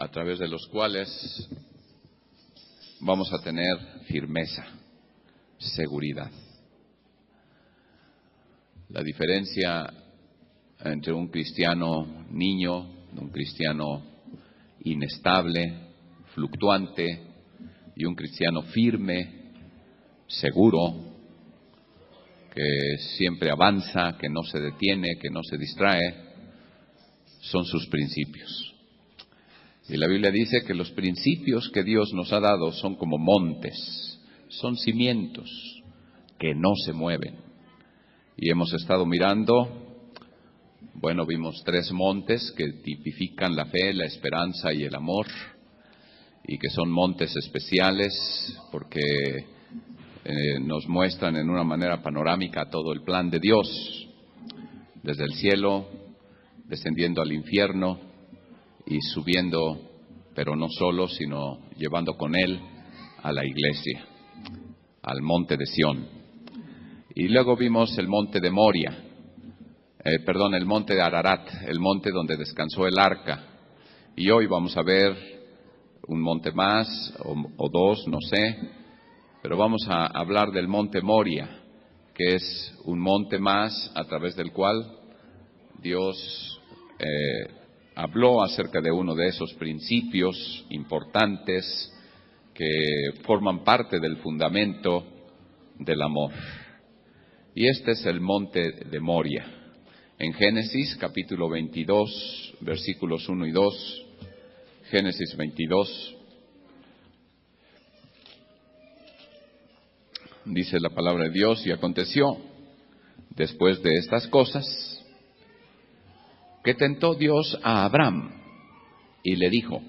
a través de los cuales vamos a tener firmeza, seguridad. La diferencia entre un cristiano niño, un cristiano inestable, fluctuante, y un cristiano firme, seguro, que siempre avanza, que no se detiene, que no se distrae, son sus principios. Y la Biblia dice que los principios que Dios nos ha dado son como montes, son cimientos que no se mueven. Y hemos estado mirando, vimos 3 montes que tipifican la fe, la esperanza y el amor, y que son montes especiales porque nos muestran en una manera panorámica todo el plan de Dios, desde el cielo, descendiendo al infierno y subiendo, pero no solo, sino llevando con Él a la iglesia, al monte de Sión. Y luego vimos el monte de Moria, el monte de Ararat, el monte donde descansó el arca. Y hoy vamos a ver un monte más, o 2, no sé, pero vamos a hablar del monte Moria, que es un monte más a través del cual Dios habló acerca de uno de esos principios importantes que forman parte del fundamento del amor. Y este es el monte de Moria. En Génesis capítulo 22, versículos 1 y 2, Génesis 22, dice la palabra de Dios: y aconteció, después de estas cosas, que tentó Dios a Abraham, y le dijo: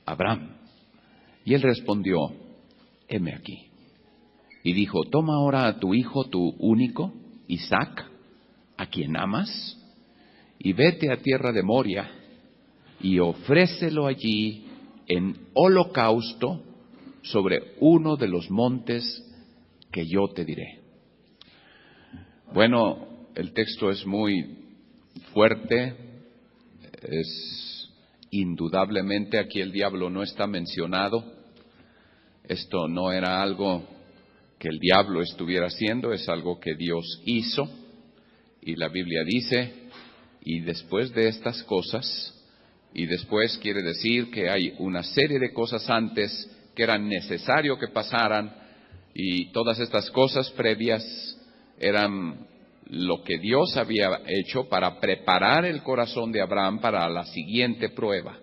Abraham. Y él respondió: heme aquí. Y dijo: toma ahora a tu hijo, tu único, Isaac, a quien amas, y vete a tierra de Moria, y ofrécelo allí en holocausto sobre uno de los montes que yo te diré. El texto es muy fuerte, es indudablemente, aquí el diablo no está mencionado. Esto no era algo que el diablo estuviera haciendo, es algo que Dios hizo. Y la Biblia dice: y después de estas cosas, y después quiere decir que hay una serie de cosas antes que eran necesario que pasaran, y todas estas cosas previas eran lo que Dios había hecho para preparar el corazón de Abraham para la siguiente prueba.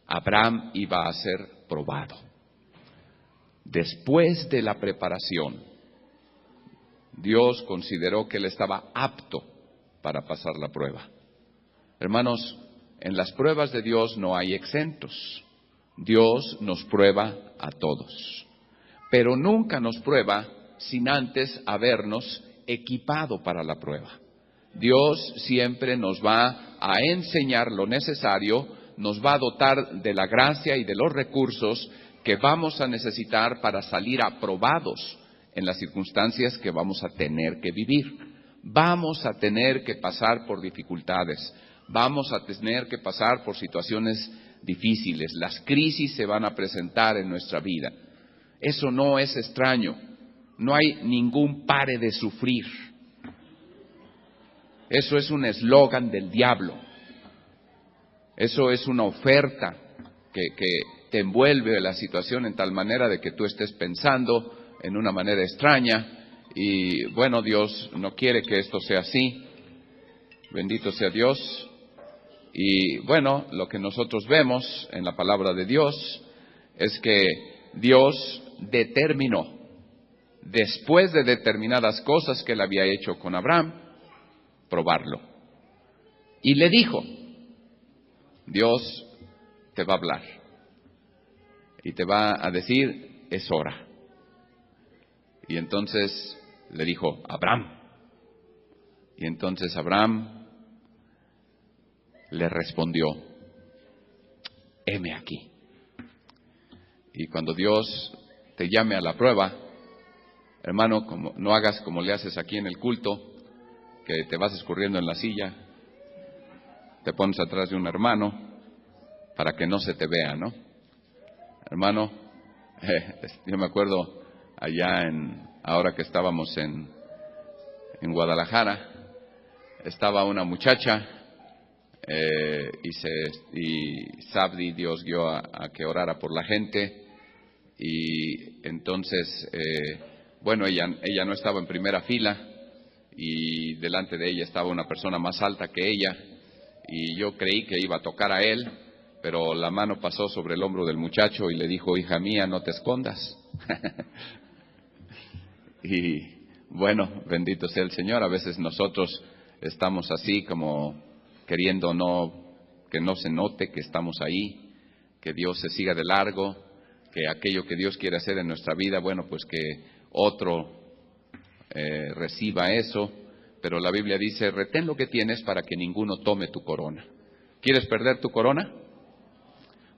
Abraham iba a ser probado. Después de la preparación, Dios consideró que él estaba apto para pasar la prueba. Hermanos, en las pruebas de Dios no hay exentos. Dios nos prueba a todos, pero nunca nos prueba sin antes habernos equipado para la prueba. Dios siempre nos va a enseñar lo necesario, nos va a dotar de la gracia y de los recursos que vamos a necesitar para salir aprobados en las circunstancias que vamos a tener que vivir. Vamos a tener que pasar por dificultades, vamos a tener que pasar por situaciones difíciles, las crisis se van a presentar en nuestra vida. Eso no es extraño, no hay ningún pare de sufrir. Eso es un eslogan del diablo, eso es una oferta que te envuelve la situación en tal manera de que tú estés pensando en una manera extraña. Y Dios no quiere que esto sea así. Bendito sea Dios. Y lo que nosotros vemos en la palabra de Dios es que Dios determinó, después de determinadas cosas que él había hecho con Abraham, probarlo. Y le dijo: Dios te va a hablar y te va a decir: es hora. Y entonces le dijo: Abraham. Y entonces Abraham le respondió: heme aquí. Y cuando Dios te llame a la prueba, hermano, no hagas como le haces aquí en el culto, que te vas escurriendo en la silla, te pones atrás de un hermano para que no se te vea, ¿no? Hermano, yo me acuerdo allá ahora que estábamos en Guadalajara, estaba una muchacha y Sabdi Dios guió a que orara por la gente, y entonces, bueno, ella no estaba en primera fila, y delante de ella estaba una persona más alta que ella, y yo creí que iba a tocar a él, pero la mano pasó sobre el hombro del muchacho y le dijo: hija mía, no te escondas. Y bueno, bendito sea el Señor. A veces nosotros estamos así como queriendo que no se note que estamos ahí, que Dios se siga de largo, que aquello que Dios quiere hacer en nuestra vida, bueno, pues que otro reciba eso. Pero la Biblia dice: retén lo que tienes para que ninguno tome tu corona. ¿Quieres perder tu corona?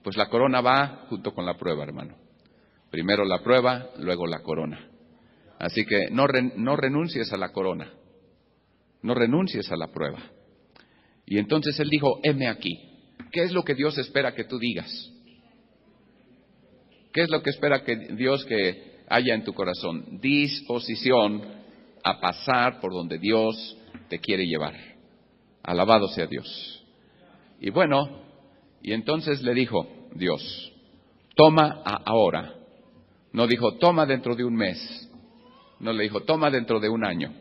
Pues la corona va junto con la prueba, hermano. Primero la prueba, luego la corona. Así que no renuncies a la corona, no renuncies a la prueba. Y entonces él dijo: heme aquí. ¿Qué es lo que Dios espera que tú digas? ¿Qué es lo que espera que Dios que haya en tu corazón? Disposición a pasar por donde Dios te quiere llevar. Alabado sea Dios. Y bueno, y entonces le dijo Dios: toma ahora. No dijo: toma dentro de un mes. No le dijo: toma dentro de un año.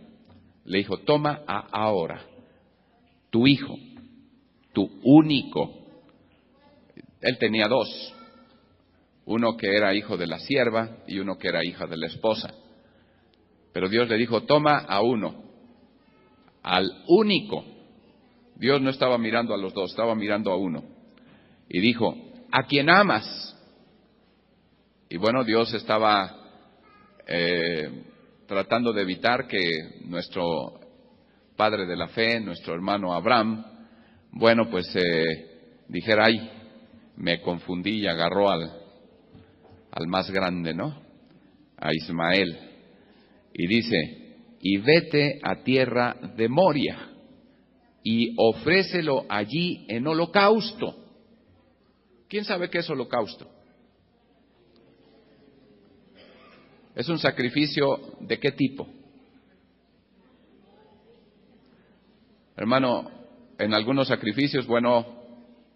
Le dijo: toma ahora. Tu hijo, tu único. Él tenía dos. Uno que era hijo de la sierva y uno que era hija de la esposa. Pero Dios le dijo: toma a uno, al único. Dios no estaba mirando a los dos, estaba mirando a uno. Y dijo: a quien amas. Y bueno, Dios estaba tratando de evitar que nuestro padre de la fe, nuestro hermano Abraham, bueno, pues dijera: ay, me confundí, y agarró al más grande, ¿no? A Ismael. Y dice: y vete a tierra de Moria y ofrécelo allí en holocausto. ¿Quién sabe qué es holocausto? ¿Es un sacrificio de qué tipo? Hermano, en algunos sacrificios, bueno,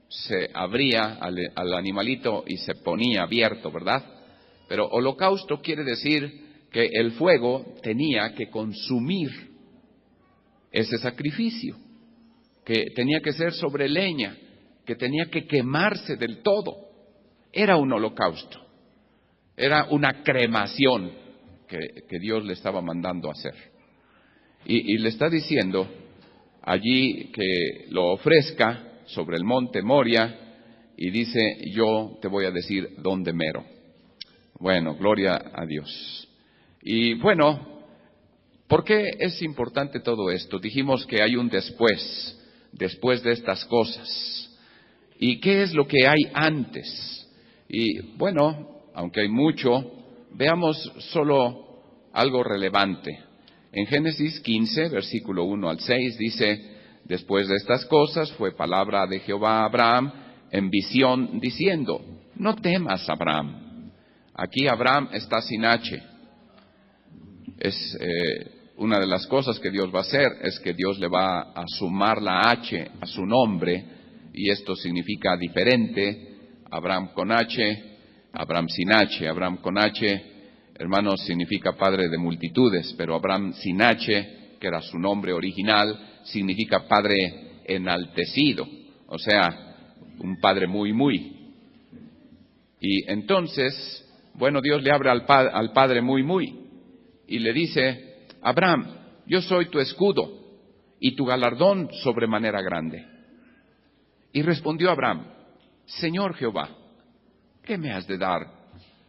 se abría al animalito y se ponía abierto, ¿verdad? Pero holocausto quiere decir que el fuego tenía que consumir ese sacrificio, que tenía que ser sobre leña, que tenía que quemarse del todo. Era un holocausto, era una cremación que Dios le estaba mandando hacer. Y le está diciendo allí que lo ofrezca sobre el monte Moria, y dice: yo te voy a decir dónde mero. Bueno, gloria a Dios. Y bueno, ¿por qué es importante todo esto? Dijimos que hay un después de estas cosas. ¿Y qué es lo que hay antes? Y bueno, aunque hay mucho, veamos solo algo relevante. En Génesis 15, versículo 1 al 6, dice: después de estas cosas fue palabra de Jehová a Abraham en visión, diciendo: no temas, Abraham. Aquí Abraham está sin H. Es una de las cosas que Dios va a hacer, es que Dios le va a sumar la H a su nombre, y esto significa diferente. Abraham con H, Abraham sin H. Abraham con H, hermanos, significa padre de multitudes, pero Abraham sin H, que era su nombre original, significa padre enaltecido, o sea, un padre muy, muy. Y entonces, bueno, Dios le habla al padre muy, muy, y le dice: Abraham, yo soy tu escudo y tu galardón sobremanera grande. Y respondió Abraham: Señor Jehová, ¿qué me has de dar,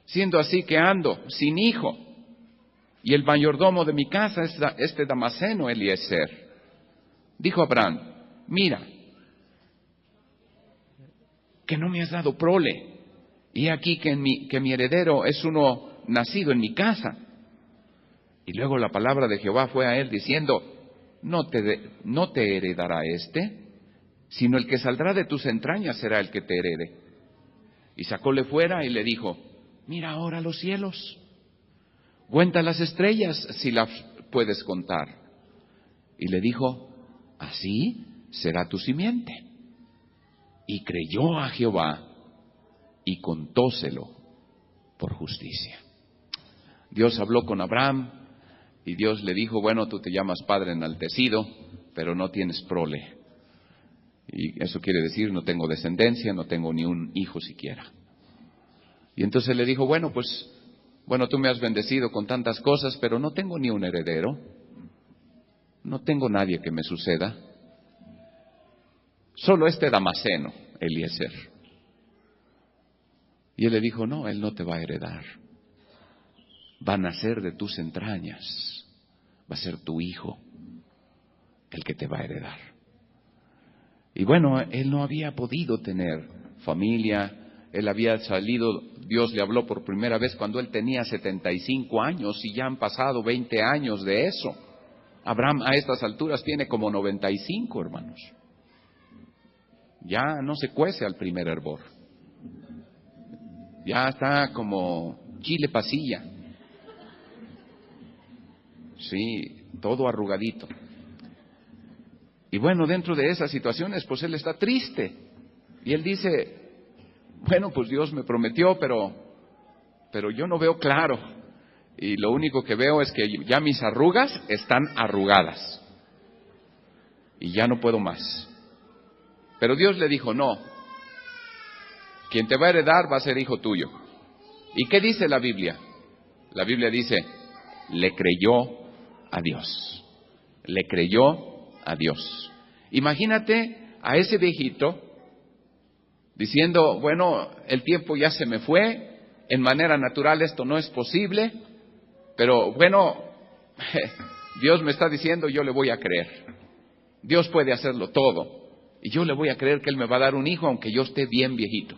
siendo así que ando sin hijo? Y el mayordomo de mi casa es este Damaseno Eliezer. Dijo Abraham: mira, que no me has dado prole, y aquí que mi heredero es uno nacido en mi casa. Y luego la palabra de Jehová fue a él diciendo: ¿no te heredará este? sino el que saldrá de tus entrañas será el que te herede. Y sacóle fuera y le dijo, mira ahora los cielos, cuenta las estrellas si las puedes contar. Y le dijo, así será tu simiente. Y creyó a Jehová y contóselo por justicia. Dios habló con Abraham y Dios le dijo, bueno, tú te llamas padre enaltecido, pero no tienes prole. Y eso quiere decir, no tengo descendencia, no tengo ni un hijo siquiera. Y entonces le dijo, bueno, tú me has bendecido con tantas cosas, pero no tengo ni un heredero. No tengo nadie que me suceda. Solo este Damaseno, Eliezer. Y él le dijo, no, él no te va a heredar. Va a nacer de tus entrañas. Va a ser tu hijo el que te va a heredar. Y bueno, él no había podido tener familia. Él había salido, Dios le habló por primera vez cuando él tenía 75 años y ya han pasado 20 años de eso. Abraham a estas alturas tiene como 95, hermanos. Ya no se cuece al primer hervor. Ya está como chile pasilla. Sí, todo arrugadito. Y bueno, dentro de esas situaciones, pues él está triste. Y él dice, bueno, pues Dios me prometió, pero yo no veo claro. Y lo único que veo es que ya mis arrugas están arrugadas. Y ya no puedo más. Pero Dios le dijo, no. Quien te va a heredar va a ser hijo tuyo. ¿Y qué dice la Biblia? La Biblia dice, le creyó a Dios. Le creyó a Dios. Imagínate a ese viejito diciendo, bueno, el tiempo ya se me fue, en manera natural esto no es posible, pero bueno, Dios me está diciendo, yo le voy a creer. Dios puede hacerlo todo. Y yo le voy a creer que Él me va a dar un hijo, aunque yo esté bien viejito.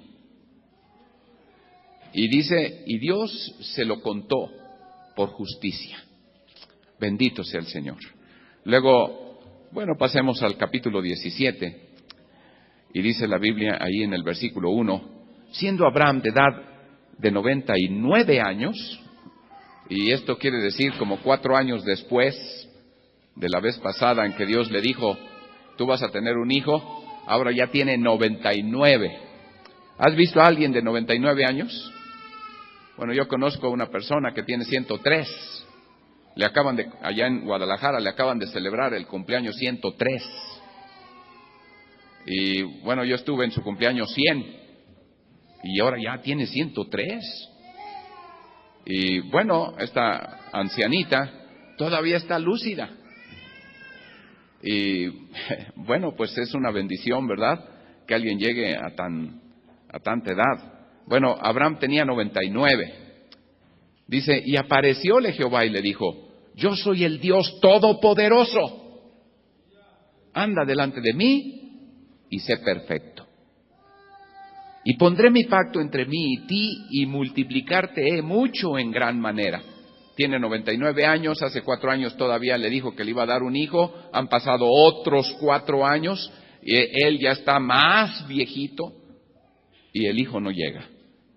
Y dice, y Dios se lo contó por justicia. Bendito sea el Señor. Luego, bueno, pasemos al capítulo 17. Y dice la Biblia ahí en el versículo 1, siendo Abraham de edad de 99 años, y esto quiere decir como 4 años después de la vez pasada en que Dios le dijo, tú vas a tener un hijo, ahora ya tiene 99. ¿Has visto a alguien de 99 años? Bueno, yo conozco a una persona que tiene 103. Allá en Guadalajara, le acaban de celebrar el cumpleaños 103. Y bueno, yo estuve en su cumpleaños 100. Y ahora ya tiene 103. Y bueno, esta ancianita todavía está lúcida. Y bueno, pues es una bendición, ¿verdad? Que alguien llegue a tanta edad. Bueno, Abraham tenía 99. Dice, y aparecióle Jehová y le dijo, yo soy el Dios todopoderoso. Anda delante de mí y sé perfecto. Y pondré mi pacto entre mí y ti y multiplicarte he mucho en gran manera. Tiene 99 años, hace 4 años todavía le dijo que le iba a dar un hijo, han pasado otros 4 años, y él ya está más viejito y el hijo no llega.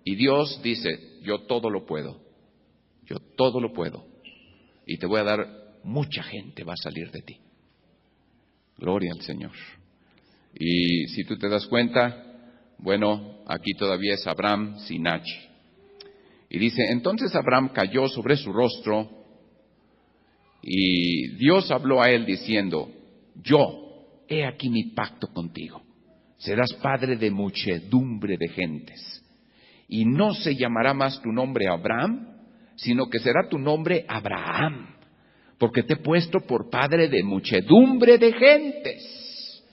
Y Dios dice, yo todo lo puedo, y te voy a dar, mucha gente va a salir de ti. Gloria al Señor. Y si tú te das cuenta, bueno, aquí todavía es Abraham sin H. Y dice, entonces Abraham cayó sobre su rostro y Dios habló a él diciendo, he aquí mi pacto contigo. Serás padre de muchedumbre de gentes. Y no se llamará más tu nombre Abraham, sino que será tu nombre Abraham, porque te he puesto por padre de muchedumbre de gentes.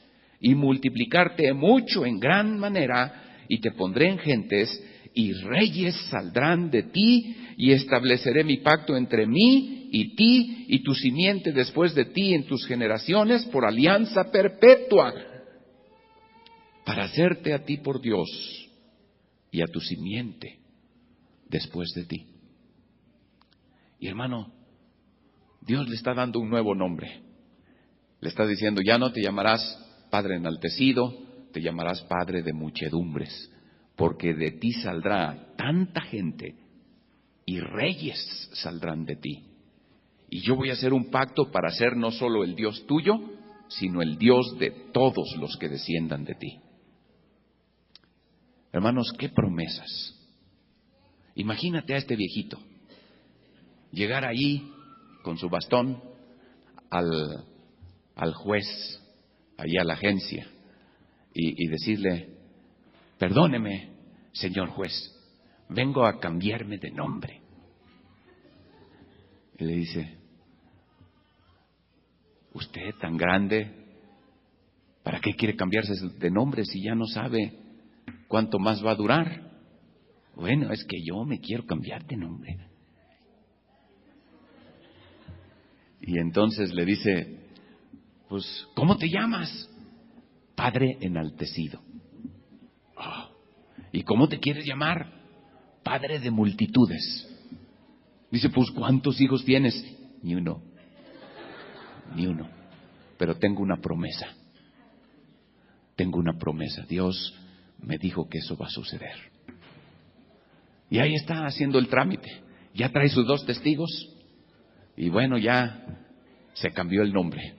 Y multiplicarte mucho en gran manera, y te pondré en gentes, y reyes saldrán de ti, y estableceré mi pacto entre mí y ti, y tu simiente después de ti en tus generaciones, por alianza perpetua, para hacerte a ti por Dios, y a tu simiente después de ti. Y hermano, Dios le está dando un nuevo nombre. Le está diciendo, ya no te llamarás Padre enaltecido, te llamarás Padre de muchedumbres, porque de ti saldrá tanta gente y reyes saldrán de ti. Y yo voy a hacer un pacto para ser no solo el Dios tuyo, sino el Dios de todos los que desciendan de ti. Hermanos, qué promesas. Imagínate a este viejito llegar ahí con su bastón al juez, allí a la agencia, y decirle: perdóneme, señor juez, vengo a cambiarme de nombre. Y le dice: usted tan grande, ¿para qué quiere cambiarse de nombre si ya no sabe cuánto más va a durar? Bueno, es que yo me quiero cambiar de nombre. Y entonces le dice: pues, ¿cómo te llamas? Padre enaltecido. Oh, ¿y cómo te quieres llamar? Padre de multitudes. Dice: pues, ¿cuántos hijos tienes? Ni uno. Pero tengo una promesa. Dios me dijo que eso va a suceder. Y ahí está haciendo el trámite. Ya trae sus 2 testigos. Y bueno, ya se cambió el nombre.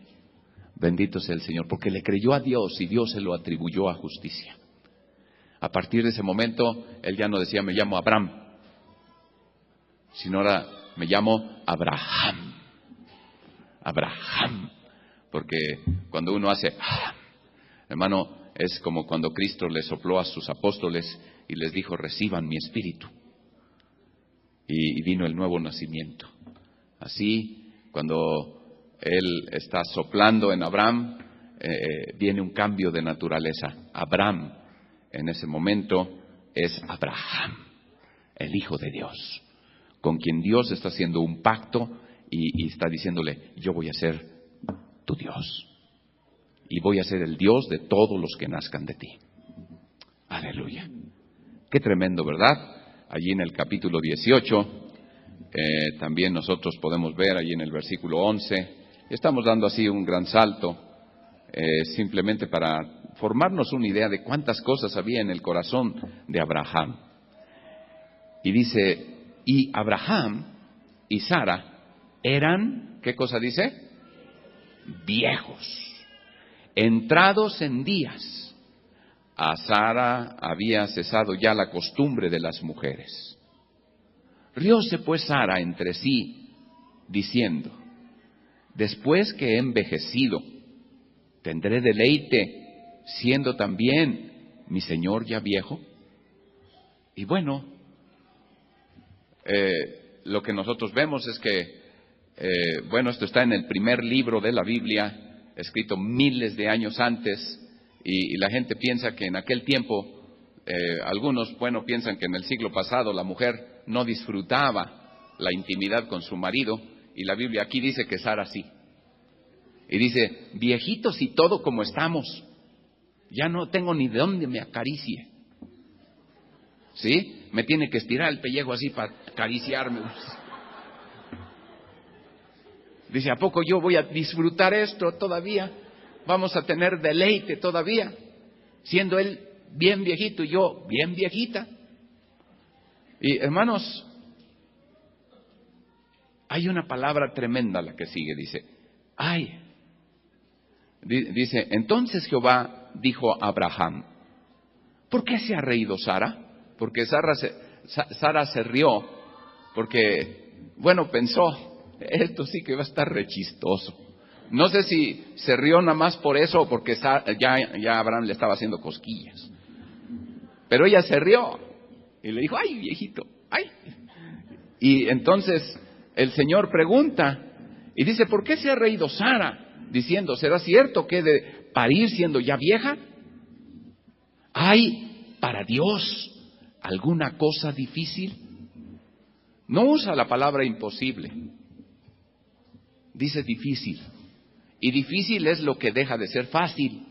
Bendito sea el Señor, porque le creyó a Dios y Dios se lo atribuyó a justicia. A partir de ese momento, él ya no decía: me llamo Abraham, sino ahora me llamo Abraham. Abraham, porque cuando uno hace, hermano, es como cuando Cristo le sopló a sus apóstoles y les dijo: reciban mi espíritu. Y vino el nuevo nacimiento. Así, cuando Él está soplando en Abraham, viene un cambio de naturaleza. Abraham, en ese momento, es Abraham, el Hijo de Dios, con quien Dios está haciendo un pacto y está diciéndole: yo voy a ser tu Dios y voy a ser el Dios de todos los que nazcan de ti. Aleluya. Qué tremendo, ¿verdad? Allí en el capítulo 18, también nosotros podemos ver allí en el versículo 11, estamos dando así un gran salto, simplemente para formarnos una idea de cuántas cosas había en el corazón de Abraham. Y dice: y Abraham y Sara eran, ¿qué cosa dice? Viejos, entrados en días. A Sara había cesado ya la costumbre de las mujeres. Rióse pues Sara entre sí, diciendo: después que he envejecido, ¿tendré deleite, siendo también mi señor ya viejo? Y bueno, lo que nosotros vemos es que, esto está en el primer libro de la Biblia, escrito miles de años antes, y la gente piensa que en aquel tiempo, algunos, piensan que en el siglo pasado la mujer no disfrutaba la intimidad con su marido, y la Biblia aquí dice que Sara sí. Y dice: viejitos y todo como estamos, ya no tengo ni de dónde me acaricie. ¿Sí? Me tiene que estirar el pellejo así para acariciarme. Dice: ¿a poco yo voy a disfrutar esto todavía? Vamos a tener deleite todavía, siendo él bien viejito y yo bien viejita. Y hermanos, hay una palabra tremenda la que sigue, dice: ay. Dice: entonces Jehová dijo a Abraham: ¿por qué se ha reído Sara? Porque Sara se rió, porque, pensó: esto sí que va a estar re chistoso. No sé si se rió nada más por eso o porque ya Abraham le estaba haciendo cosquillas. Pero ella se rió y le dijo: ay, viejito, ay. Y entonces el Señor pregunta y dice: ¿por qué se ha reído Sara? Diciendo: ¿será cierto que he de parir siendo ya vieja? ¿Hay para Dios alguna cosa difícil? No usa la palabra imposible, dice difícil. Y difícil es lo que deja de ser fácil.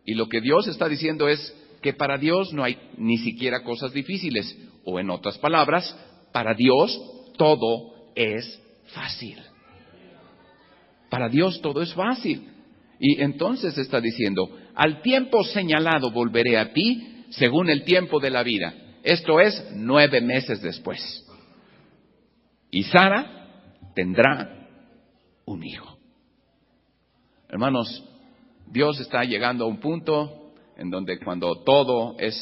Y lo que Dios está diciendo es que para Dios no hay ni siquiera cosas difíciles. O en otras palabras, para Dios todo es fácil. Para Dios todo es fácil. Y entonces está diciendo, al tiempo señalado volveré a ti, según el tiempo de la vida. Esto es 9 meses después. Y Sara tendrá un hijo. Hermanos, Dios está llegando a un punto en donde cuando todo es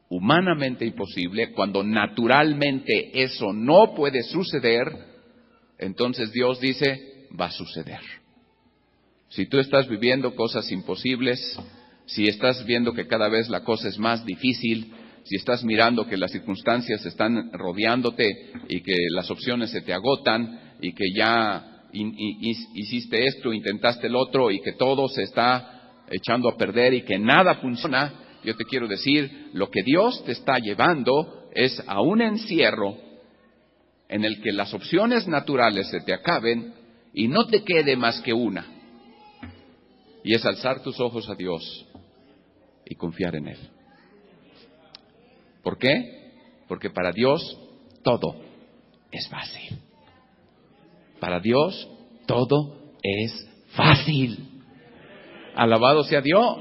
humanamente imposible, cuando naturalmente eso no puede suceder, entonces Dios dice, va a suceder. Si tú estás viviendo cosas imposibles, si estás viendo que cada vez la cosa es más difícil, si estás mirando que las circunstancias están rodeándote y que las opciones se te agotan y que ya hiciste esto, intentaste el otro y que todo se está echando a perder y que nada funciona, yo te quiero decir, lo que Dios te está llevando es a un encierro en el que las opciones naturales se te acaben y no te quede más que una. Y es alzar tus ojos a Dios y confiar en Él. ¿Por qué? Porque para Dios todo es fácil. Para Dios todo es fácil. Alabado sea Dios.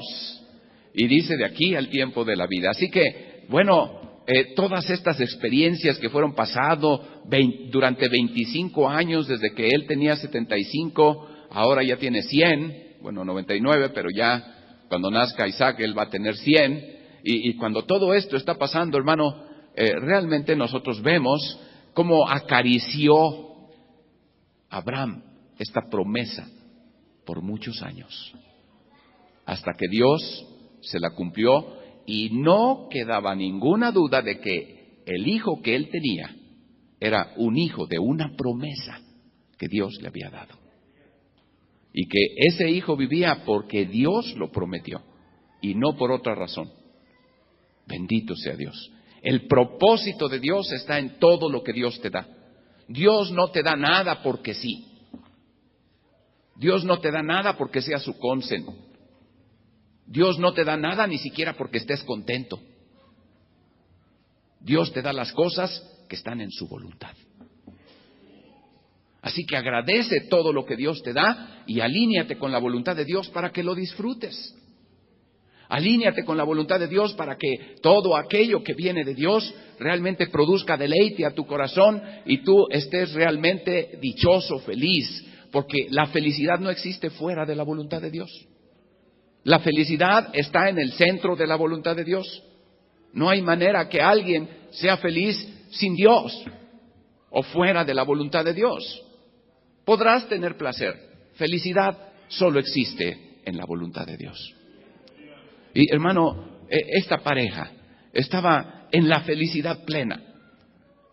Y dice de aquí al tiempo de la vida. Así que, bueno, todas estas experiencias que fueron pasando durante 25 años, desde que él tenía 75, ahora ya tiene 100. Bueno, 99, pero ya cuando nazca Isaac, él va a tener 100. Y cuando todo esto está pasando, hermano, realmente nosotros vemos cómo acarició Abraham esta promesa por muchos años. Hasta que Dios se la cumplió y no quedaba ninguna duda de que el hijo que él tenía era un hijo de una promesa que Dios le había dado. Y que ese hijo vivía porque Dios lo prometió y no por otra razón. Bendito sea Dios. El propósito de Dios está en todo lo que Dios te da. Dios no te da nada porque sí. Dios no te da nada porque sea su consen. Dios no te da nada ni siquiera porque estés contento. Dios te da las cosas que están en su voluntad. Así que agradece todo lo que Dios te da y alíñate con la voluntad de Dios para que lo disfrutes. Alíñate con la voluntad de Dios para que todo aquello que viene de Dios realmente produzca deleite a tu corazón y tú estés realmente dichoso, feliz, porque la felicidad no existe fuera de la voluntad de Dios. La felicidad está en el centro de la voluntad de Dios. No hay manera que alguien sea feliz sin Dios o fuera de la voluntad de Dios. Podrás tener placer. Felicidad solo existe en la voluntad de Dios. Y hermano, esta pareja estaba en la felicidad plena.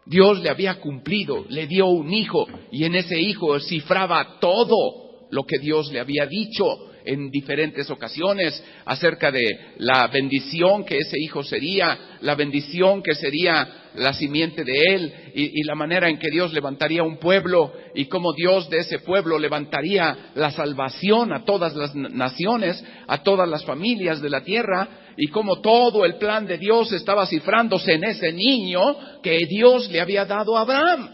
Dios le había cumplido, le dio un hijo y en ese hijo cifraba todo lo que Dios le había dicho en diferentes ocasiones acerca de la bendición que ese hijo sería, la bendición que sería la simiente de él y la manera en que Dios levantaría un pueblo y cómo Dios de ese pueblo levantaría la salvación a todas las naciones, a todas las familias de la tierra y cómo todo el plan de Dios estaba cifrándose en ese niño que Dios le había dado a Abraham.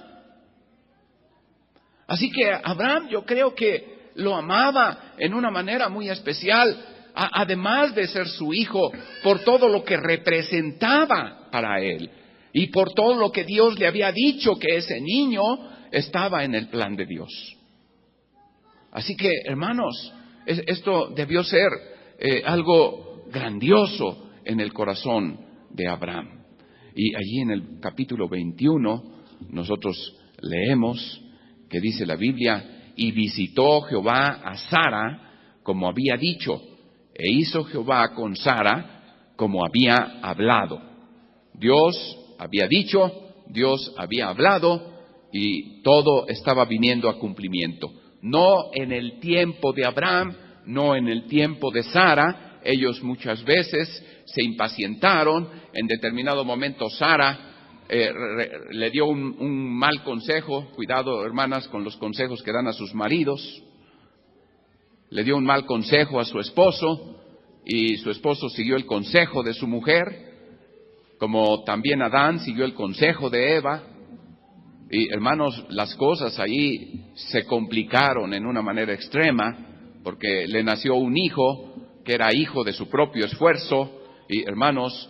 Así que Abraham, yo creo que lo amaba en una manera muy especial, además de ser su hijo, por todo lo que representaba para él y por todo lo que Dios le había dicho que ese niño estaba en el plan de Dios. Así que, hermanos, esto debió ser algo grandioso en el corazón de Abraham. Y allí en el capítulo 21 nosotros leemos que dice la Biblia: y visitó Jehová a Sara como había dicho, e hizo Jehová con Sara como había hablado. Dios había dicho, Dios había hablado y todo estaba viniendo a cumplimiento. No en el tiempo de Abraham, no en el tiempo de Sara. Ellos muchas veces se impacientaron. En determinado momento Sara le dio un mal consejo. Cuidado, hermanas, con los consejos que dan a sus maridos. Le dio un mal consejo a su esposo y su esposo siguió el consejo de su mujer, como también Adán siguió el consejo de Eva. Y hermanos, las cosas ahí se complicaron en una manera extrema porque le nació un hijo que era hijo de su propio esfuerzo. Y hermanos,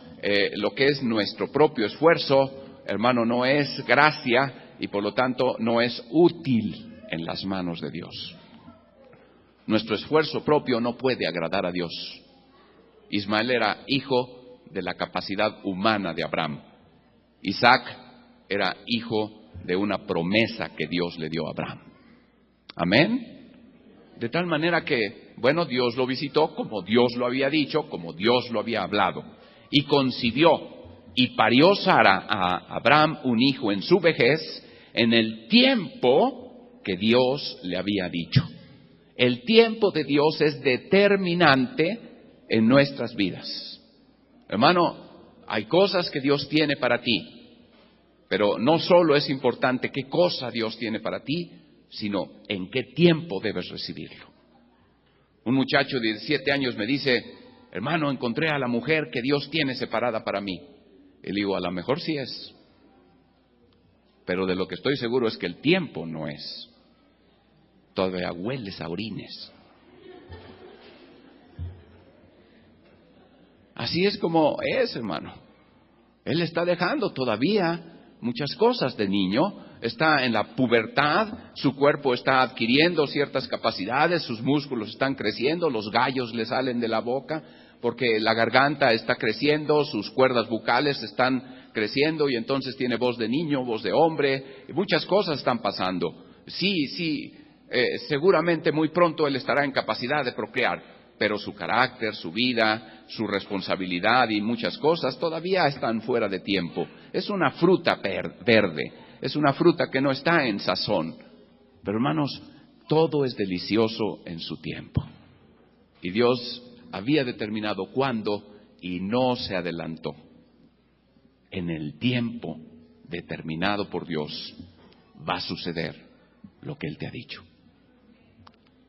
lo que es nuestro propio esfuerzo, hermano, no es gracia y por lo tanto no es útil en las manos de Dios. Nuestro esfuerzo propio no puede agradar a Dios. Ismael era hijo de la capacidad humana de Abraham. Isaac era hijo de una promesa que Dios le dio a Abraham. Amén. De tal manera que, bueno, Dios lo visitó como Dios lo había dicho, como Dios lo había hablado. Y concibió y parió Sara a Abraham un hijo en su vejez, en el tiempo que Dios le había dicho. El tiempo de Dios es determinante en nuestras vidas. Hermano, hay cosas que Dios tiene para ti, pero no solo es importante qué cosa Dios tiene para ti, sino en qué tiempo debes recibirlo. Un muchacho de 17 años me dice: hermano, encontré a la mujer que Dios tiene separada para mí. Y le digo, a lo mejor sí es, pero de lo que estoy seguro es que el tiempo no es. Todavía hueles a orines. Así es como es, hermano. Él está dejando todavía muchas cosas de niño, está en la pubertad, su cuerpo está adquiriendo ciertas capacidades, sus músculos están creciendo, los gallos le salen de la boca, porque la garganta está creciendo, sus cuerdas bucales están creciendo y entonces tiene voz de niño, voz de hombre, y muchas cosas están pasando. Sí, seguramente muy pronto él estará en capacidad de procrear, pero su carácter, su vida, su responsabilidad y muchas cosas todavía están fuera de tiempo. Es una fruta verde, es una fruta que no está en sazón. Pero hermanos, todo es delicioso en su tiempo. Y Dios había determinado cuándo y no se adelantó. En el tiempo determinado por Dios va a suceder lo que Él te ha dicho.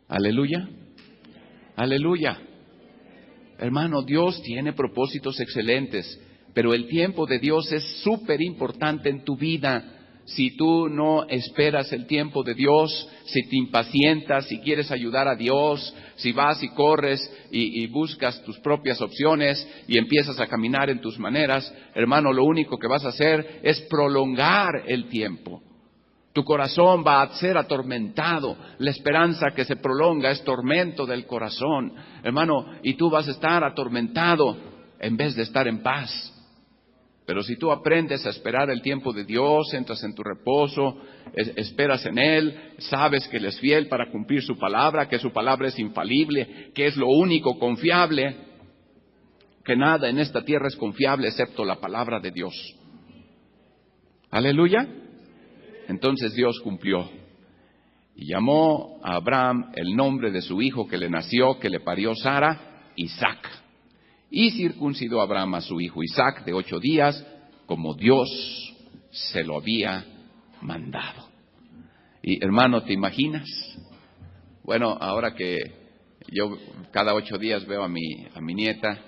Aleluya. Aleluya. Hermano, Dios tiene propósitos excelentes, pero el tiempo de Dios es súper importante en tu vida. Si tú no esperas el tiempo de Dios, si te impacientas, si quieres ayudar a Dios, si vas y corres y buscas tus propias opciones y empiezas a caminar en tus maneras, hermano, lo único que vas a hacer es prolongar el tiempo. Tu corazón va a ser atormentado. La esperanza que se prolonga es tormento del corazón, hermano, y tú vas a estar atormentado en vez de estar en paz. Pero si tú aprendes a esperar el tiempo de Dios, entras en tu reposo, esperas en Él, sabes que Él es fiel para cumplir su palabra, que su palabra es infalible, que es lo único confiable, que nada en esta tierra es confiable excepto la palabra de Dios. Aleluya. Entonces Dios cumplió y llamó a Abraham el nombre de su hijo que le nació, que le parió Sara, Isaac. Y circuncidó a Abraham a su hijo Isaac de 8 días, como Dios se lo había mandado. Y hermano, ¿te imaginas? Bueno, ahora que yo cada 8 días veo a mi nieta,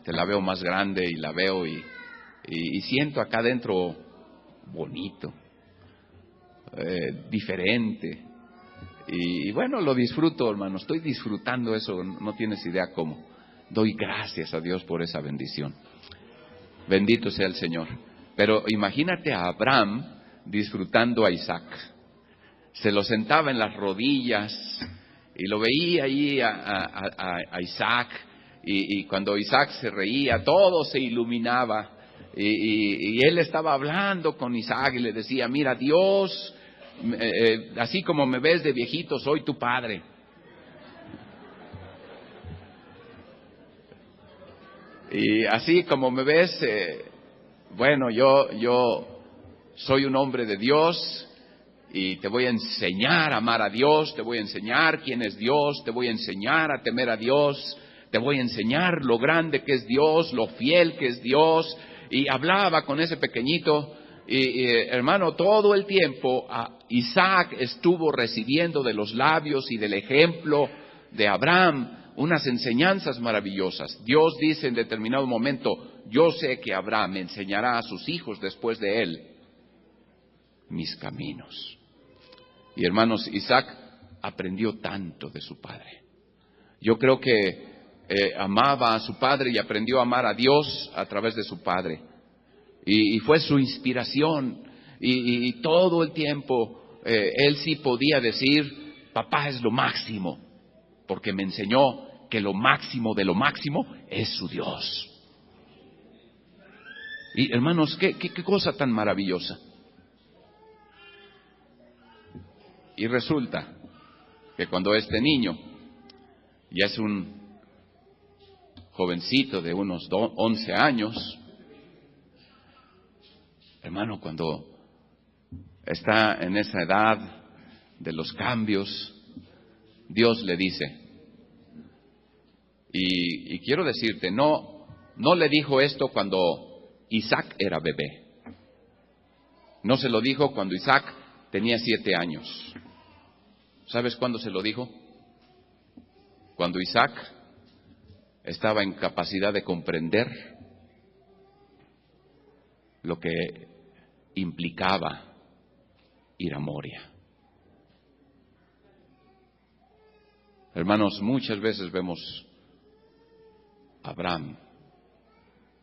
la veo más grande y la veo y siento acá adentro bonito. Diferente y bueno, lo disfruto, hermano, estoy disfrutando eso, no tienes idea cómo. Doy gracias a Dios por esa bendición. Bendito sea el Señor. Pero imagínate a Abraham disfrutando a Isaac. Se lo sentaba en las rodillas y lo veía ahí a Isaac y cuando Isaac se reía todo se iluminaba y él estaba hablando con Isaac y le decía: mira, Dios, así como me ves de viejito, soy tu padre. Y así como me ves, bueno, yo soy un hombre de Dios y te voy a enseñar a amar a Dios, te voy a enseñar quién es Dios, te voy a enseñar a temer a Dios, te voy a enseñar lo grande que es Dios, lo fiel que es Dios. Y hablaba con ese pequeñito y hermano, todo el tiempo Isaac estuvo recibiendo de los labios y del ejemplo de Abraham unas enseñanzas maravillosas. Dios dice en determinado momento: yo sé que Abraham enseñará a sus hijos después de él mis caminos. Y hermanos, Isaac aprendió tanto de su padre. Yo creo que amaba a su padre y aprendió a amar a Dios a través de su padre. Y fue su inspiración. Y todo el tiempo él sí podía decir, papá es lo máximo, porque me enseñó que lo máximo de lo máximo es su Dios. Y hermanos, qué cosa tan maravillosa. Y resulta que cuando este niño ya es un jovencito de unos 11 años, hermano, cuando está en esa edad de los cambios, Dios le dice, y quiero decirte, no le dijo esto cuando Isaac era bebé, no se lo dijo cuando Isaac tenía 7 años. ¿Sabes cuándo se lo dijo? Cuando Isaac estaba en capacidad de comprender lo que implicaba ir a Moria. Hermanos, muchas veces vemos a Abraham,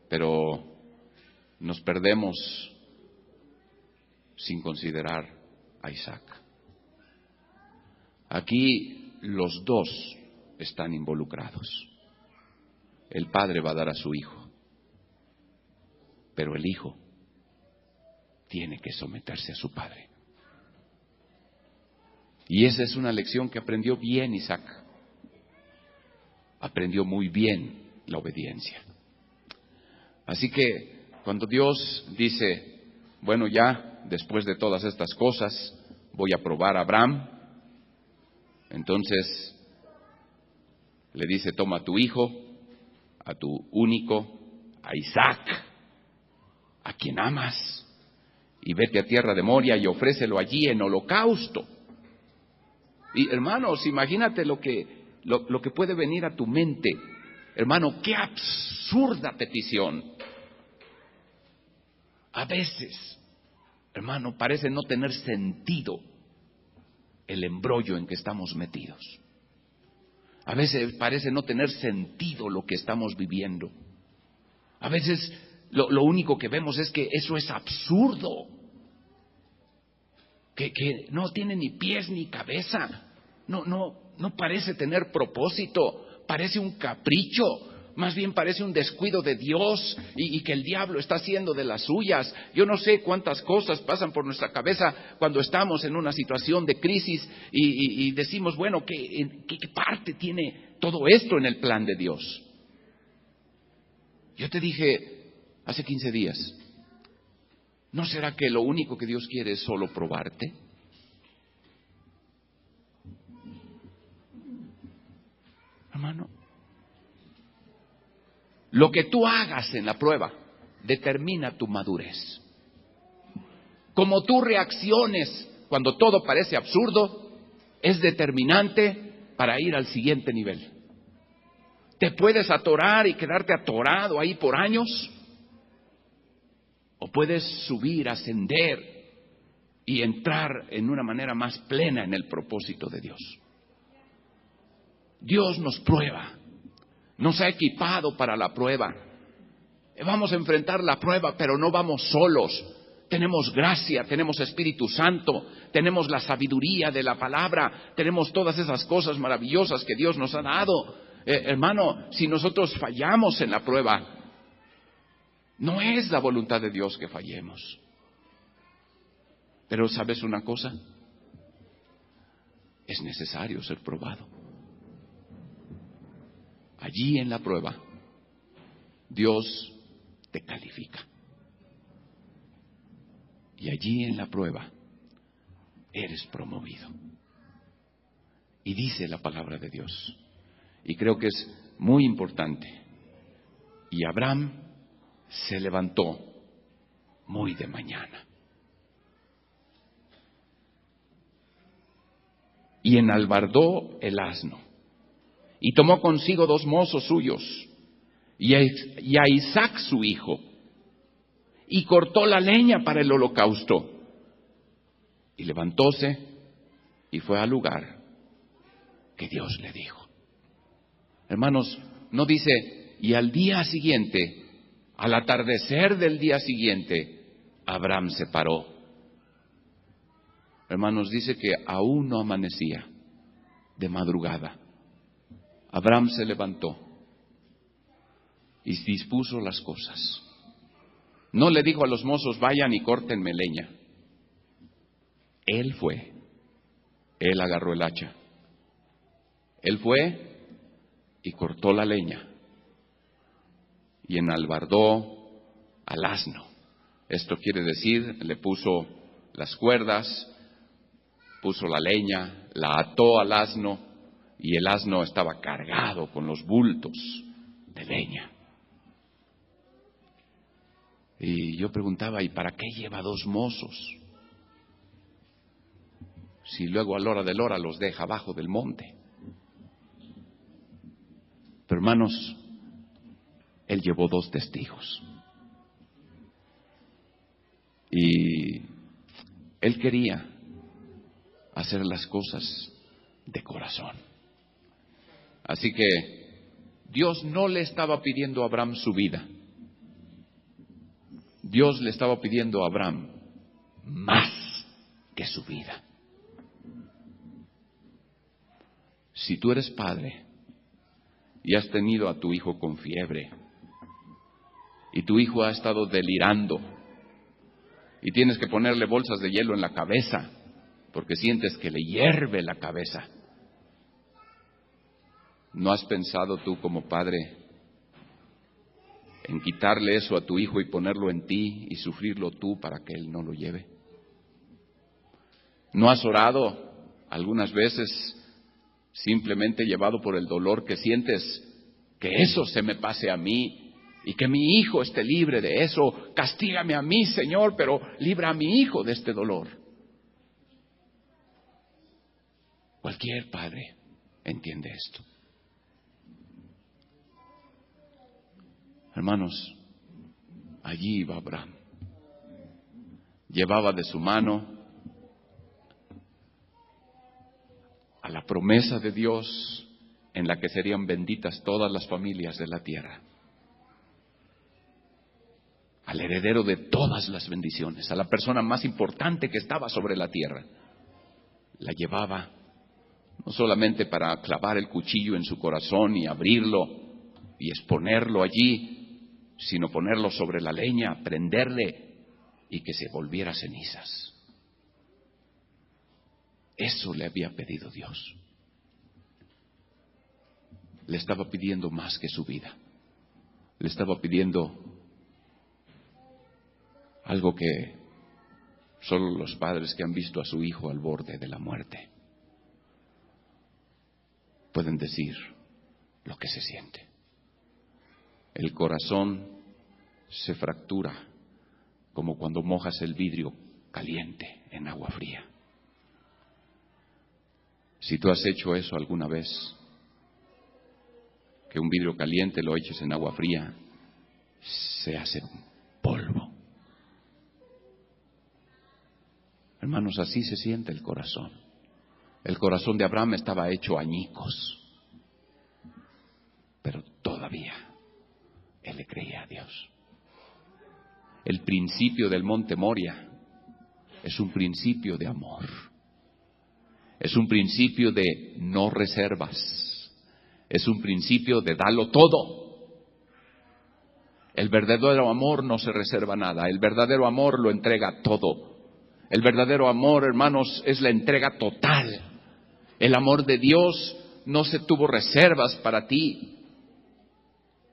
pero nos perdemos sin considerar a Isaac. Aquí los dos están involucrados. El padre va a dar a su hijo, pero el hijo tiene que someterse a su padre. Y esa es una lección que aprendió bien Isaac. Aprendió muy bien la obediencia. Así que cuando Dios dice, bueno, ya después de todas estas cosas voy a probar a Abraham, entonces le dice, toma a tu hijo, a tu único, a Isaac, a quien amas, y vete a tierra de Moria y ofrécelo allí en holocausto. Y hermanos, imagínate lo que puede venir a tu mente. Hermano, qué absurda petición. A veces, hermano, parece no tener sentido el embrollo en que estamos metidos. A veces parece no tener sentido lo que estamos viviendo. A veces lo único que vemos es que eso es absurdo, que no tiene ni pies ni cabeza, no parece tener propósito, parece un capricho, más bien parece un descuido de Dios y que el diablo está haciendo de las suyas. Yo no sé cuántas cosas pasan por nuestra cabeza cuando estamos en una situación de crisis y decimos, bueno, ¿qué parte tiene todo esto en el plan de Dios? Yo te dije hace 15 días, ¿no será que lo único que Dios quiere es solo probarte? Hermano, lo que tú hagas en la prueba determina tu madurez. Como tú reacciones cuando todo parece absurdo es determinante para ir al siguiente nivel. Te puedes atorar y quedarte atorado ahí por años, o puedes subir, ascender y entrar en una manera más plena en el propósito de Dios. Dios nos prueba, nos ha equipado para la prueba. Vamos a enfrentar la prueba, pero no vamos solos. Tenemos gracia, tenemos Espíritu Santo, tenemos la sabiduría de la palabra, tenemos todas esas cosas maravillosas que Dios nos ha dado. Hermano, si nosotros fallamos en la prueba, no es la voluntad de Dios que fallemos. Pero ¿sabes una cosa? Es necesario ser probado. Allí en la prueba, Dios te califica. Y allí en la prueba, eres promovido. Y dice la palabra de Dios. Y creo que es muy importante. Y Abraham se levantó muy de mañana. Y enalbardó el asno. Y tomó consigo 2 mozos suyos, y a Isaac su hijo, y cortó la leña para el holocausto. Y levantóse y fue al lugar que Dios le dijo. Hermanos, no dice, y al día siguiente, al atardecer del día siguiente, Abraham se paró. Hermanos, dice que aún no amanecía, de madrugada. Abraham se levantó y dispuso las cosas. No le dijo a los mozos, vayan y córtenme leña. Él fue. Él agarró el hacha. Él fue y cortó la leña y enalbardó al asno. Esto quiere decir, le puso las cuerdas, puso la leña, la ató al asno y el asno estaba cargado con los bultos de leña. Y yo preguntaba, ¿y para qué lleva 2 mozos? Si luego a la hora de la hora los deja abajo del monte. Pero hermanos, él llevó 2 testigos. Y él quería hacer las cosas de corazón. Así que Dios no le estaba pidiendo a Abraham su vida. Dios le estaba pidiendo a Abraham más que su vida. Si tú eres padre y has tenido a tu hijo con fiebre y tu hijo ha estado delirando y tienes que ponerle bolsas de hielo en la cabeza porque sientes que le hierve la cabeza, ¿no has pensado tú como padre en quitarle eso a tu hijo y ponerlo en ti y sufrirlo tú para que él no lo lleve? ¿No has orado algunas veces simplemente llevado por el dolor que sientes, que eso se me pase a mí y que mi hijo esté libre de eso? Castígame a mí, Señor, pero libra a mi hijo de este dolor. Cualquier padre entiende esto. Hermanos, allí iba Abraham. Llevaba de su mano a la promesa de Dios en la que serían benditas todas las familias de la tierra. Al heredero de todas las bendiciones, a la persona más importante que estaba sobre la tierra. La llevaba no solamente para clavar el cuchillo en su corazón y abrirlo y exponerlo allí, sino ponerlo sobre la leña, prenderle y que se volviera cenizas. Eso le había pedido Dios. Le estaba pidiendo más que su vida. Le estaba pidiendo algo que solo los padres que han visto a su hijo al borde de la muerte pueden decir lo que se siente. El corazón se fractura como cuando mojas el vidrio caliente en agua fría. Si tú has hecho eso alguna vez, que un vidrio caliente lo eches en agua fría, se hace polvo. Hermanos, así se siente el corazón. El corazón de Abraham estaba hecho añicos, pero todavía él le creía a Dios. El principio del monte Moria es un principio de amor. Es un principio de no reservas. Es un principio de darlo todo. El verdadero amor no se reserva nada. El verdadero amor lo entrega todo. El verdadero amor, hermanos, es la entrega total. El amor de Dios no se tuvo reservas para ti.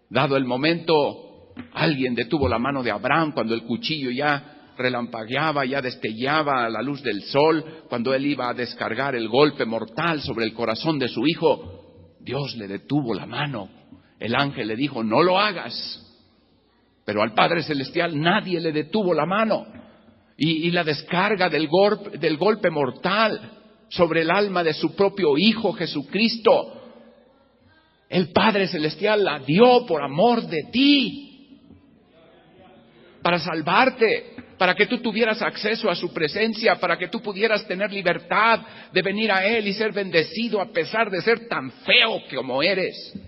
Dado el momento, alguien detuvo la mano de Abraham cuando el cuchillo ya relampagueaba, ya destellaba a la luz del sol, cuando él iba a descargar el golpe mortal sobre el corazón de su hijo. Dios le detuvo la mano. El ángel le dijo, no lo hagas. Pero al Padre Celestial nadie le detuvo la mano. Y la descarga del golpe mortal sobre el alma de su propio Hijo Jesucristo, el Padre Celestial la dio por amor de ti, para salvarte. para que tú tuvieras acceso a su presencia, para que tú pudieras tener libertad de venir a Él y ser bendecido a pesar de ser tan feo como eres.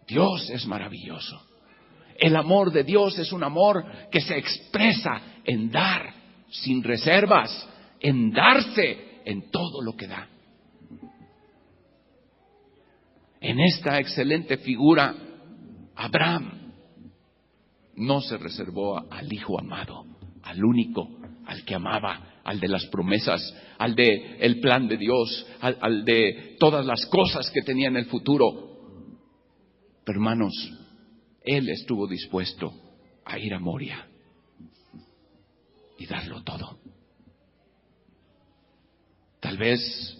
Dios es maravilloso. El amor de Dios es un amor que se expresa en dar sin reservas, en darse en todo lo que da. En esta excelente figura, Abraham no se reservó al hijo amado, al único, al que amaba, al de las promesas, al de el plan de Dios, al de todas las cosas que tenía en el futuro. Pero hermanos, él estuvo dispuesto a ir a Moria y darlo todo. Tal vez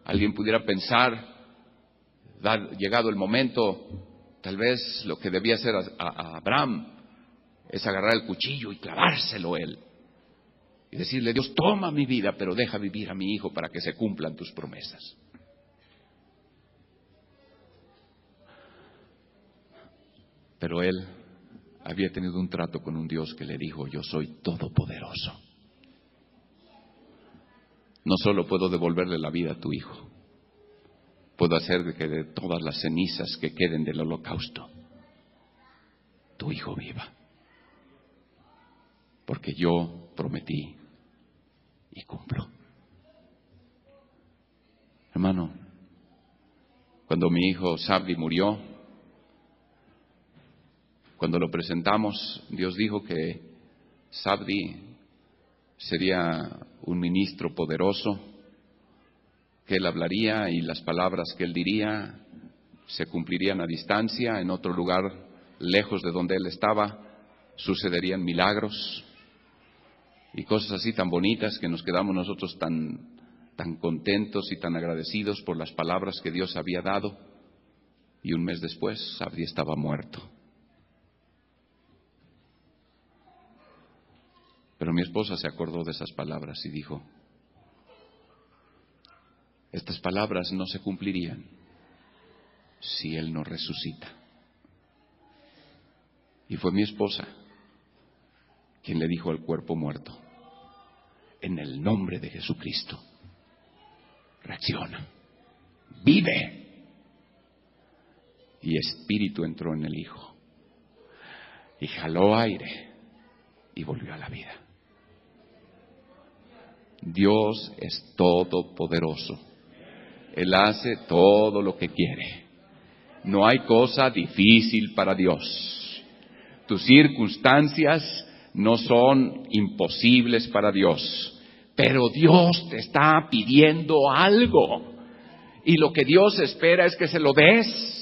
alguien pudiera pensar, llegado el momento, tal vez lo que debía hacer a Abraham es agarrar el cuchillo y clavárselo él y decirle: Dios, toma mi vida, pero deja vivir a mi hijo para que se cumplan tus promesas. Pero él había tenido un trato con un Dios que le dijo: yo soy todopoderoso. No solo puedo devolverle la vida a tu hijo, puedo hacer que de todas las cenizas que queden del holocausto, tu hijo viva. Porque yo prometí y cumplo. Hermano, cuando mi hijo Sabdi murió, cuando lo presentamos, Dios dijo que Sabdi sería un ministro poderoso, que él hablaría y las palabras que él diría se cumplirían a distancia, en otro lugar lejos de donde él estaba, sucederían milagros y cosas así tan bonitas que nos quedamos nosotros tan contentos y tan agradecidos por las palabras que Dios había dado. Y un mes después, Sabdi estaba muerto. Pero mi esposa se acordó de esas palabras y dijo: estas palabras no se cumplirían si Él no resucita. Y fue mi esposa quien le dijo al cuerpo muerto: en el nombre de Jesucristo, reacciona, vive. Y espíritu entró en el hijo y jaló aire y volvió a la vida. Dios es todopoderoso. Él hace todo lo que quiere. No hay cosa difícil para Dios. Tus circunstancias no son imposibles para Dios, pero Dios te está pidiendo algo. Y lo que Dios espera es que se lo des.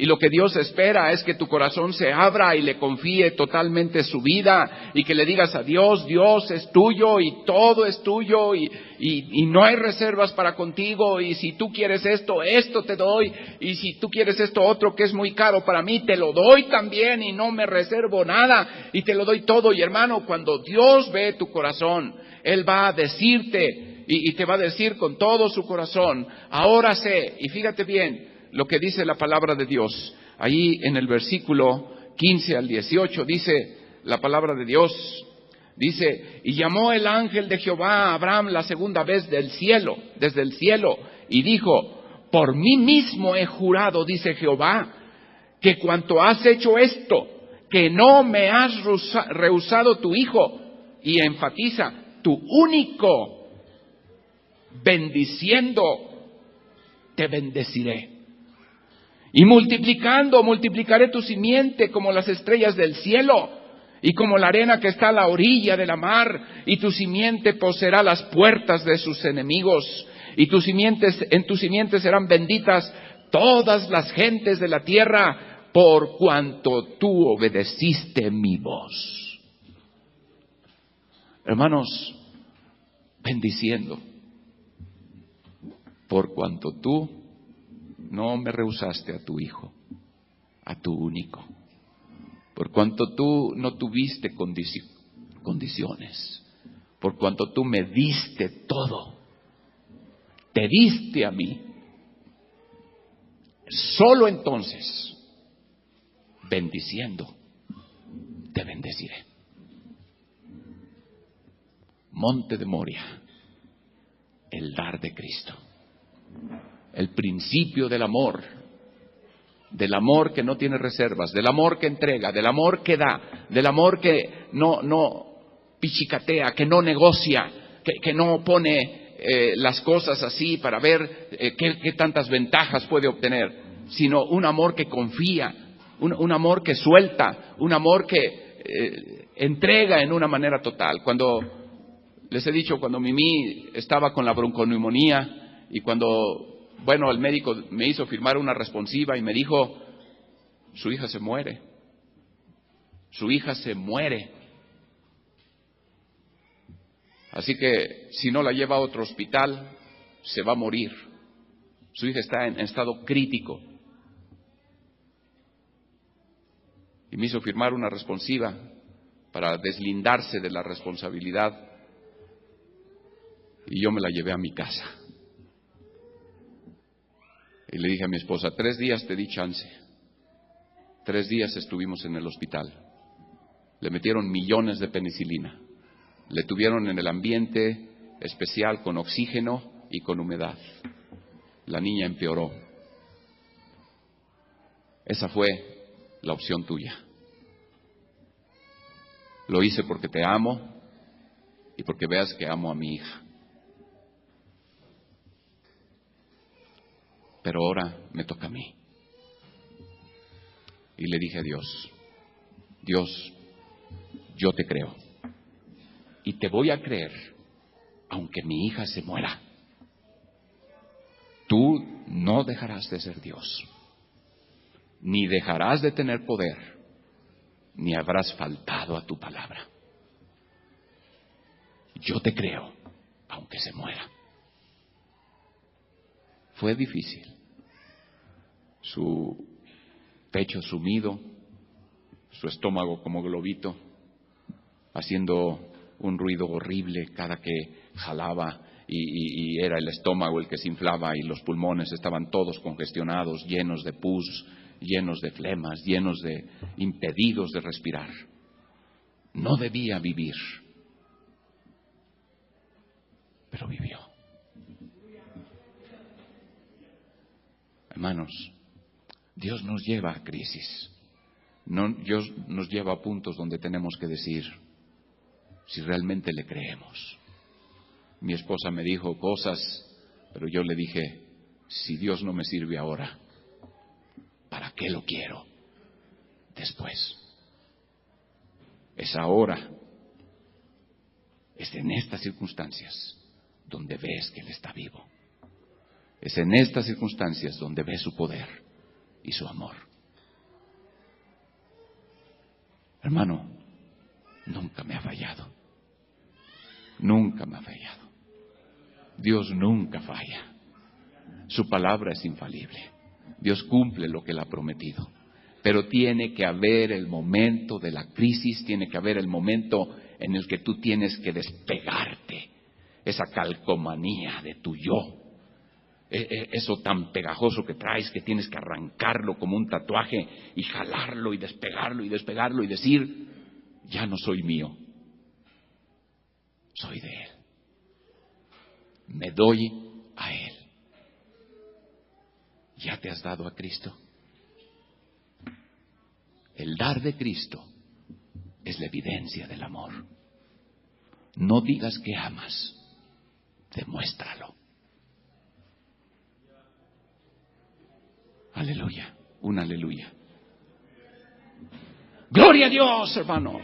Y lo que Dios espera es que tu corazón se abra y le confíe totalmente su vida y que le digas a Dios: Dios es tuyo y todo es tuyo y no hay reservas para contigo, y si tú quieres esto, esto te doy, y si tú quieres esto otro que es muy caro para mí, te lo doy también y no me reservo nada y te lo doy todo. Y hermano, cuando Dios ve tu corazón, Él va a decirte y te va a decir con todo su corazón: ahora sé. Y fíjate bien lo que dice la palabra de Dios. Ahí en el versículo 15 al 18 dice la palabra de Dios, dice: y llamó el ángel de Jehová a Abraham la segunda vez desde el cielo, y dijo: por mí mismo he jurado, dice Jehová, que cuanto has hecho esto, que no me has rehusado tu hijo, y enfatiza, tu único, bendiciendo, te bendeciré. Y multiplicaré tu simiente como las estrellas del cielo y como la arena que está a la orilla de la mar, y tu simiente poseerá las puertas de sus enemigos, y en tus simientes serán benditas todas las gentes de la tierra, por cuanto tú obedeciste mi voz. Hermanos, bendiciendo, por cuanto tú no me rehusaste a tu hijo, a tu único, por cuanto tú no tuviste condiciones, por cuanto tú me diste todo, te diste a mí, solo entonces, bendiciendo, te bendeciré. bendeciré. Monte de Moria, el dar de Cristo, el principio del amor que no tiene reservas, del amor que entrega, del amor que da, del amor que no pichicatea, que no negocia, que no pone las cosas así para ver qué tantas ventajas puede obtener, sino un amor que confía, un amor que suelta, un amor que entrega en una manera total. Cuando les he dicho, cuando Mimi estaba con la bronconeumonía y cuando, el médico me hizo firmar una responsiva y me dijo, su hija se muere. Su hija se muere. Así que si no la lleva a otro hospital, se va a morir. Su hija está en estado crítico. Y me hizo firmar una responsiva para deslindarse de la responsabilidad. Y yo me la llevé a mi casa. Y le dije a mi esposa, 3 días te di chance. 3 días estuvimos en el hospital. Le metieron millones de penicilina. Le tuvieron en el ambiente especial con oxígeno y con humedad. La niña empeoró. Esa fue la opción tuya. Lo hice porque te amo y porque veas que amo a mi hija. Pero ahora me toca a mí. Y le dije a Dios, Dios, yo te creo. Y te voy a creer, aunque mi hija se muera. Tú no dejarás de ser Dios. Ni dejarás de tener poder, ni habrás faltado a tu palabra. Yo te creo, aunque se muera. Fue difícil. Su pecho sumido, su estómago como globito, haciendo un ruido horrible cada que jalaba y era el estómago el que se inflaba y los pulmones estaban todos congestionados, llenos de pus, llenos de flemas, llenos de impedidos de respirar. No debía vivir, pero vivió. Hermanos, Dios nos lleva a crisis. Dios nos lleva a puntos donde tenemos que decir si realmente le creemos. Mi esposa me dijo cosas, pero yo le dije, si Dios no me sirve ahora, ¿para qué lo quiero después? Es ahora, es en estas circunstancias donde ves que Él está vivo. Es en estas circunstancias donde ves su poder y su amor. Hermano, nunca me ha fallado. Nunca me ha fallado. Dios nunca falla. Su palabra es infalible. Dios cumple lo que Él ha prometido. Pero tiene que haber el momento de la crisis, tiene que haber el momento en el que tú tienes que despegarte. Esa calcomanía de tu yo. Eso tan pegajoso que traes que tienes que arrancarlo como un tatuaje y jalarlo y despegarlo y decir, ya no soy mío, soy de Él. Me doy a Él. ¿Ya te has dado a Cristo? El dar de Cristo es la evidencia del amor. No digas que amas, demuéstralo. Aleluya, un aleluya. Gloria a Dios, hermano.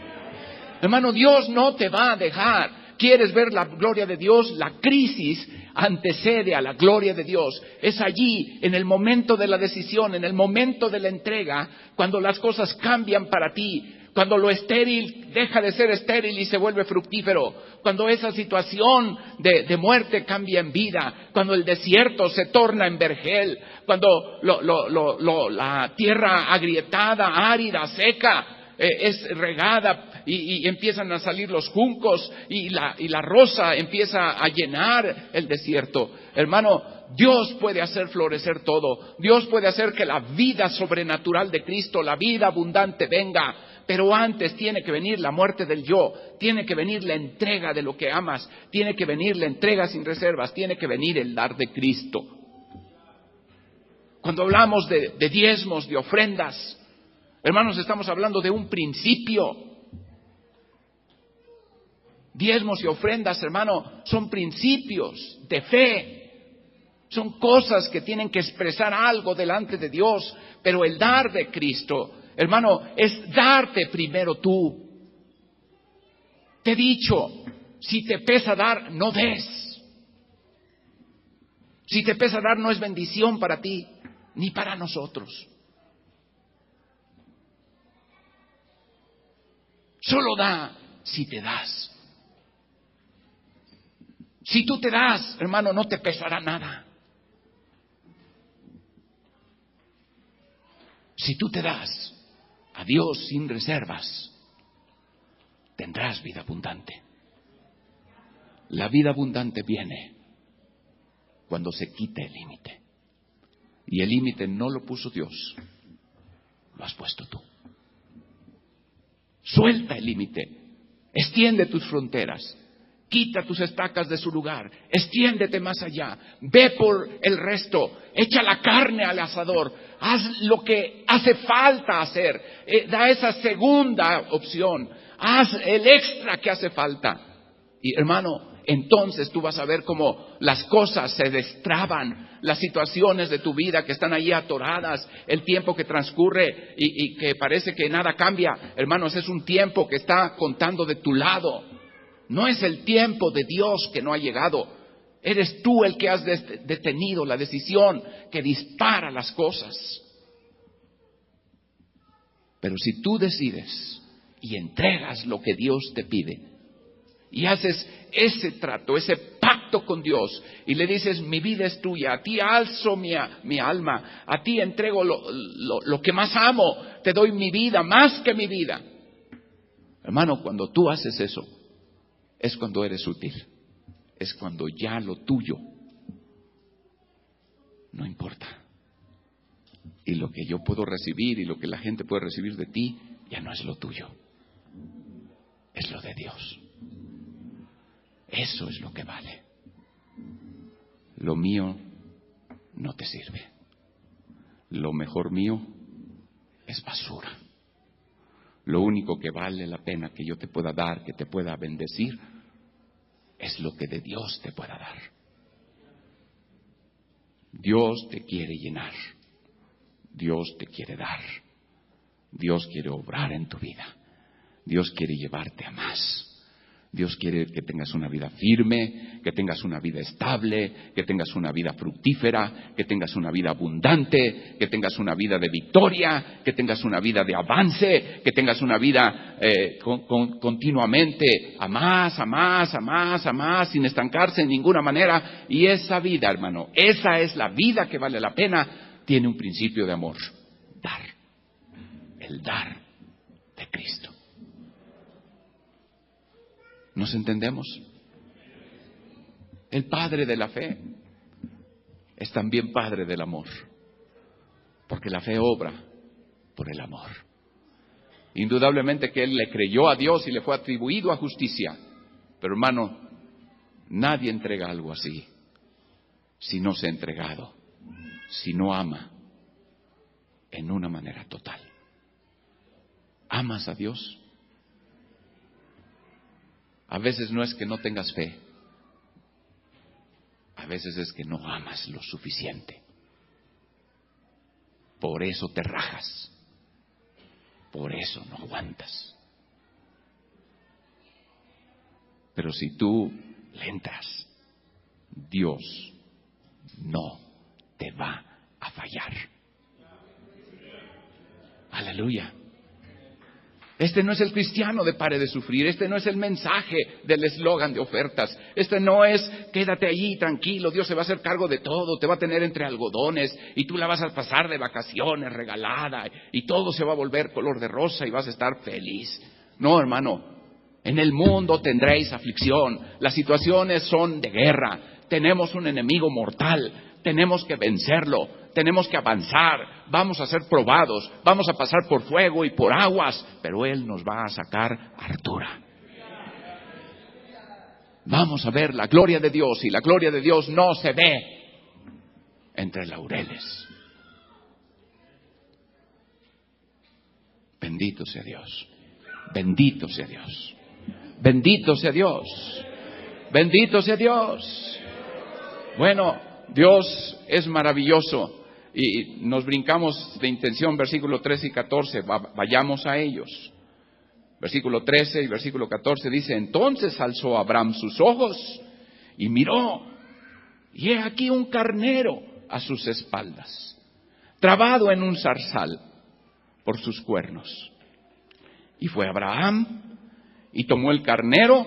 Hermano, Dios no te va a dejar. ¿Quieres ver la gloria de Dios? La crisis antecede a la gloria de Dios. Es allí, en el momento de la decisión, en el momento de la entrega, cuando las cosas cambian para ti, cuando lo estéril deja de ser estéril y se vuelve fructífero, cuando esa situación de muerte cambia en vida, cuando el desierto se torna en vergel, cuando la tierra agrietada, árida, seca, es regada y empiezan a salir los juncos y la rosa empieza a llenar el desierto. Hermano, Dios puede hacer florecer todo. Dios puede hacer que la vida sobrenatural de Cristo, la vida abundante venga. Pero antes tiene que venir la muerte del yo, tiene que venir la entrega de lo que amas, tiene que venir la entrega sin reservas, tiene que venir el dar de Cristo. Cuando hablamos de diezmos, de ofrendas, hermanos, estamos hablando de un principio. Diezmos y ofrendas, hermano, son principios de fe. Son cosas que tienen que expresar algo delante de Dios. Pero el dar de Cristo, hermano, es darte primero tú. Te he dicho, si te pesa dar, no des. Si te pesa dar, no es bendición para ti, ni para nosotros. Solo da si te das. Si tú te das, hermano, no te pesará nada. Si tú te das a Dios sin reservas, tendrás vida abundante. La vida abundante viene cuando se quite el límite. Y el límite no lo puso Dios, lo has puesto tú. Suelta el límite, extiende tus fronteras. Quita tus estacas de su lugar, extiéndete más allá, ve por el resto, echa la carne al asador, haz lo que hace falta hacer, da esa segunda opción, haz el extra que hace falta. Y hermano, entonces tú vas a ver cómo las cosas se destraban, las situaciones de tu vida que están ahí atoradas, el tiempo que transcurre y que parece que nada cambia. Hermanos, es un tiempo que está contando de tu lado. No es el tiempo de Dios que no ha llegado. Eres tú el que has detenido la decisión que dispara las cosas. Pero si tú decides y entregas lo que Dios te pide y haces ese trato, ese pacto con Dios y le dices, mi vida es tuya, a ti alzo mi alma, a ti entrego lo que más amo, te doy mi vida, más que mi vida. Hermano, cuando tú haces eso, es cuando eres útil, es cuando ya lo tuyo no importa. Y lo que yo puedo recibir y lo que la gente puede recibir de ti, ya no es lo tuyo, es lo de Dios. Eso es lo que vale. Lo mío no te sirve. Lo mejor mío es basura. Lo único que vale la pena que yo te pueda dar, que te pueda bendecir, es lo que de Dios te pueda dar. Dios te quiere llenar. Dios te quiere dar. Dios quiere obrar en tu vida. Dios quiere llevarte a más. Dios quiere que tengas una vida firme, que tengas una vida estable, que tengas una vida fructífera, que tengas una vida abundante, que tengas una vida de victoria, que tengas una vida de avance, que tengas una vida continuamente a más, sin estancarse en ninguna manera. Y esa vida, hermano, esa es la vida que vale la pena, tiene un principio de amor. Dar. El dar de Cristo. ¿Nos entendemos? El padre de la fe es también padre del amor, porque la fe obra por el amor. Indudablemente que él le creyó a Dios y le fue atribuido a justicia, pero hermano, nadie entrega algo así si no se ha entregado, si no ama en una manera total. ¿Amas a Dios? A veces no es que no tengas fe, a veces es que no amas lo suficiente. Por eso te rajas, por eso no aguantas. Pero si tú le entras, Dios no te va a fallar. Aleluya. Este no es el cristiano de pare de sufrir, este no es el mensaje del eslogan de ofertas, este no es quédate allí tranquilo, Dios se va a hacer cargo de todo, te va a tener entre algodones y tú la vas a pasar de vacaciones regalada y todo se va a volver color de rosa y vas a estar feliz. No, hermano, en el mundo tendréis aflicción, las situaciones son de guerra, tenemos un enemigo mortal, tenemos que vencerlo, tenemos que avanzar, vamos a ser probados, vamos a pasar por fuego y por aguas, pero Él nos va a sacar hartura. Vamos a ver la gloria de Dios, y la gloria de Dios no se ve entre laureles. Bendito sea Dios, bendito sea Dios, bendito sea Dios, bendito sea Dios. Bueno, Dios es maravilloso. Y nos brincamos de intención, versículo 13 y 14, vayamos a ellos. Versículo 13 y versículo 14 dice: entonces alzó Abraham sus ojos y miró, y he aquí un carnero a sus espaldas, trabado en un zarzal por sus cuernos. Y fue Abraham y tomó el carnero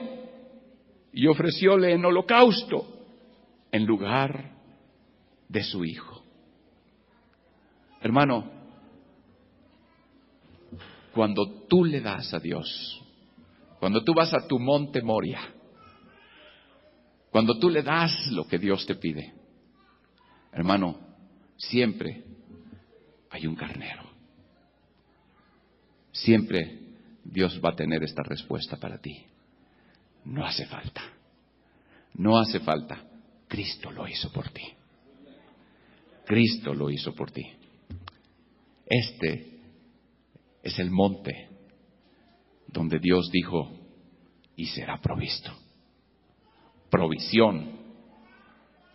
y ofrecióle en holocausto en lugar de su hijo. Hermano, cuando tú le das a Dios, cuando tú vas a tu monte Moria, cuando tú le das lo que Dios te pide, hermano, siempre hay un carnero. Siempre Dios va a tener esta respuesta para ti. No hace falta. No hace falta. Cristo lo hizo por ti. Cristo lo hizo por ti. Este es el monte donde Dios dijo: y será provisto. Provisión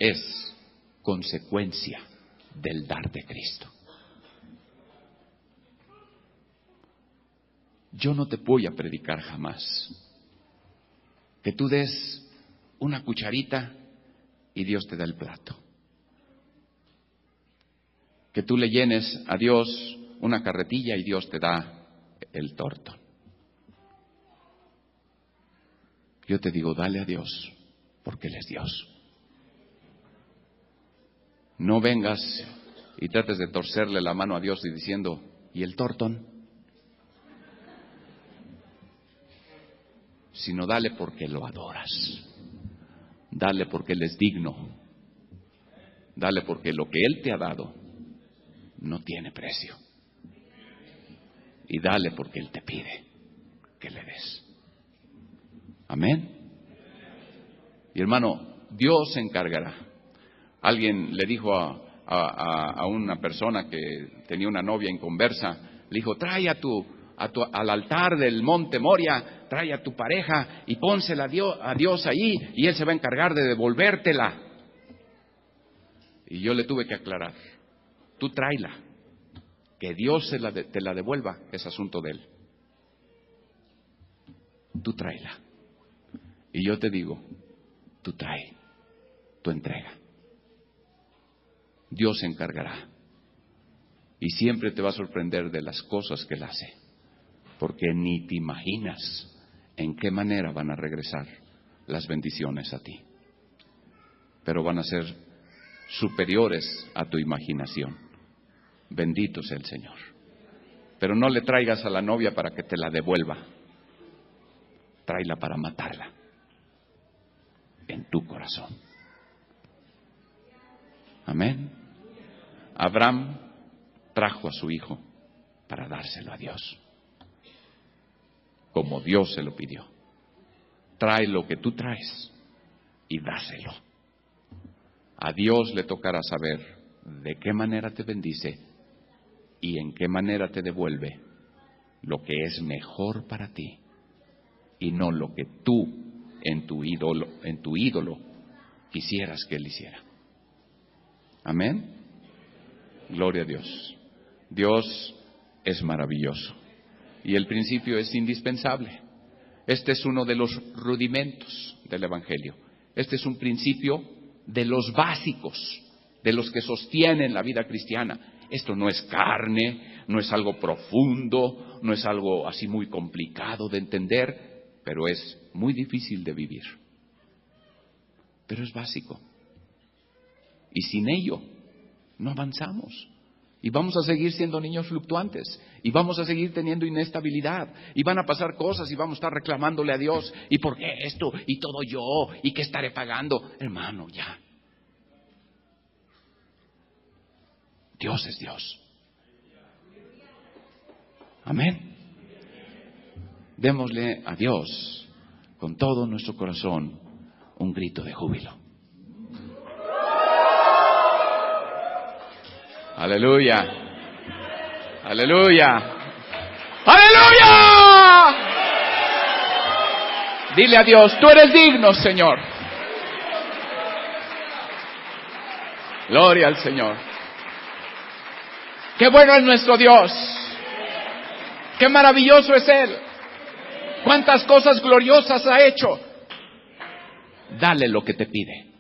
es consecuencia del dar de Cristo. Yo no te voy a predicar jamás que tú des una cucharita y Dios te da el plato. Que tú le llenes a Dios una carretilla y Dios te da el torto. Yo te digo, dale a Dios, porque Él es Dios. No vengas y trates de torcerle la mano a Dios y diciendo: ¿y el tortón? Sino dale porque lo adoras. Dale porque Él es digno. Dale porque lo que Él te ha dado no tiene precio. Y dale porque Él te pide que le des. Amén. Y hermano, Dios se encargará. Alguien le dijo a una persona que tenía una novia inconversa, le dijo: trae al altar del monte Moria, trae a tu pareja y pónsela a Dios ahí, y Él se va a encargar de devolvértela. Y yo le tuve que aclarar: tú tráela, que Dios te la devuelva es asunto de Él. Tú tráela. Y yo te digo, tú trae tu entrega. Dios se encargará. Y siempre te va a sorprender de las cosas que Él hace, porque ni te imaginas en qué manera van a regresar las bendiciones a ti. Pero van a ser superiores a tu imaginación. Bendito sea el Señor. Pero no le traigas a la novia para que te la devuelva. Tráela para matarla en tu corazón. Amén. Abraham trajo a su hijo para dárselo a Dios, como Dios se lo pidió. Trae lo que tú traes y dáselo. A Dios le tocará saber de qué manera te bendice y en qué manera te devuelve lo que es mejor para ti, y no lo que tú en tu ídolo quisieras que Él hiciera. Amén. Gloria a Dios. Dios es maravilloso y el principio es indispensable. Este es uno de los rudimentos del Evangelio. Este es un principio de los básicos, de los que sostienen la vida cristiana. Esto no es carne, no es algo profundo, no es algo así muy complicado de entender, pero es muy difícil de vivir. Pero es básico. Y sin ello no avanzamos. Y vamos a seguir siendo niños fluctuantes. Y vamos a seguir teniendo inestabilidad. Y van a pasar cosas y vamos a estar reclamándole a Dios: ¿y por qué esto? Y todo yo. ¿Y qué estaré pagando? Hermano, ya. Dios es Dios. Amén. Démosle a Dios con todo nuestro corazón un grito de júbilo. Aleluya. Aleluya. Aleluya. Dile a Dios, tú eres digno, Señor. Gloria al Señor. Qué bueno es nuestro Dios. Qué maravilloso es Él. Cuántas cosas gloriosas ha hecho. Dale lo que te pide.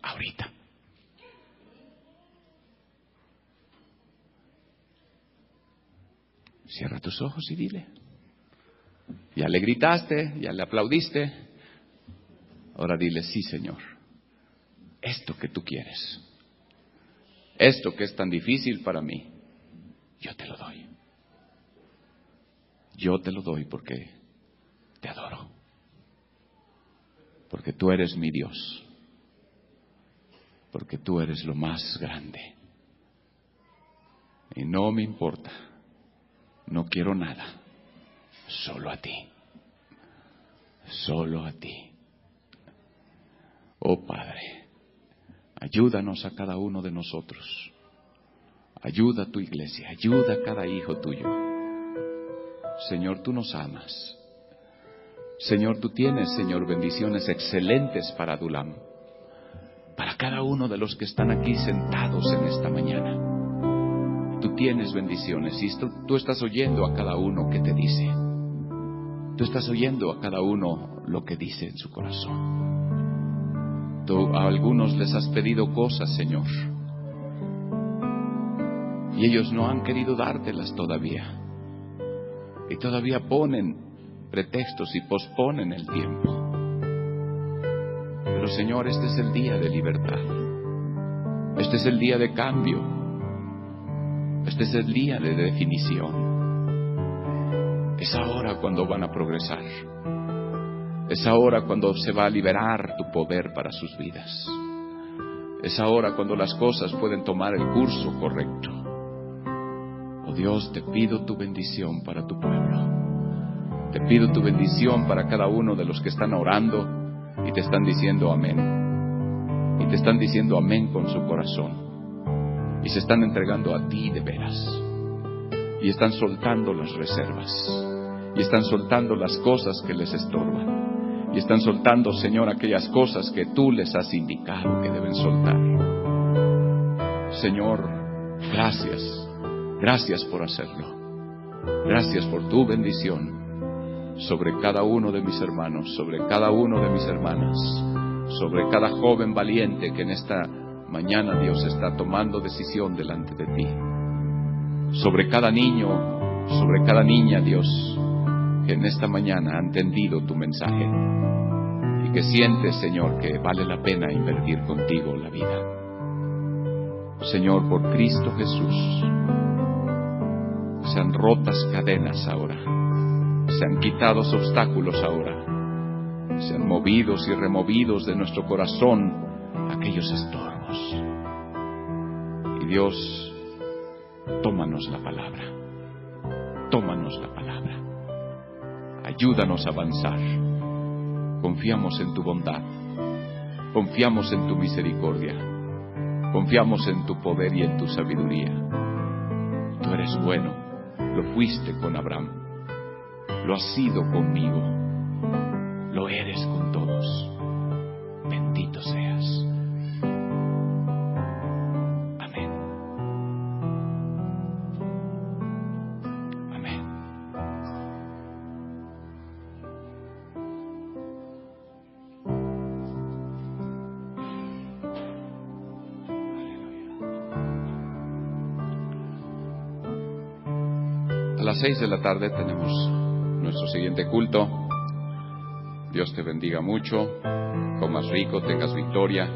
Ahorita. Cierra tus ojos y dile. Ya le gritaste, ya le aplaudiste. Ahora dile, sí, Señor. Esto que tú quieres. Esto que es tan difícil para mí. Yo te lo doy. Yo te lo doy porque te adoro. Porque tú eres mi Dios. Porque tú eres lo más grande. Y no me importa. No quiero nada. Solo a ti. Solo a ti. Oh Padre, ayúdanos a cada uno de nosotros. Ayuda a tu iglesia. Ayuda a cada hijo tuyo. Señor, tú nos amas. Señor, tú tienes, Señor, bendiciones excelentes para Adulam. Para cada uno de los que están aquí sentados en esta mañana. Tú tienes bendiciones y tú estás oyendo a cada uno que te dice. Tú estás oyendo a cada uno lo que dice en su corazón. Tú a algunos les has pedido cosas, Señor. Y ellos no han querido dártelas todavía. Y todavía ponen pretextos y posponen el tiempo. Pero Señor, este es el día de libertad. Este es el día de cambio. Este es el día de definición. Es ahora cuando van a progresar. Es ahora cuando se va a liberar tu poder para sus vidas. Es ahora cuando las cosas pueden tomar el curso correcto. Oh Dios, te pido tu bendición para tu pueblo. Te pido tu bendición para cada uno de los que están orando y te están diciendo amén. Y te están diciendo amén con su corazón. Y se están entregando a ti de veras. Y están soltando las reservas. Y están soltando las cosas que les estorban. Y están soltando, Señor, aquellas cosas que tú les has indicado que deben soltar. Señor, gracias. Gracias por hacerlo. Gracias por tu bendición sobre cada uno de mis hermanos, sobre cada uno de mis hermanas, sobre cada joven valiente que en esta mañana, Dios, está tomando decisión delante de ti. Sobre cada niño, sobre cada niña, Dios, que en esta mañana ha entendido tu mensaje y que siente, Señor, que vale la pena invertir contigo la vida. Señor, por Cristo Jesús, sean rotas cadenas ahora, sean quitados obstáculos ahora, sean movidos y removidos de nuestro corazón aquellos estorbos. Y Dios, tómanos la palabra. Tómanos la palabra. Ayúdanos a avanzar. Confiamos en tu bondad. Confiamos en tu misericordia. Confiamos en tu poder y en tu sabiduría. Tú eres bueno. Lo fuiste con Abraham. Lo has sido conmigo. Lo eres con todos. Bendito seas. Amén. Amén. A las 6 de la tarde tenemos nuestro siguiente culto. Dios te bendiga mucho, comas rico, tengas victoria.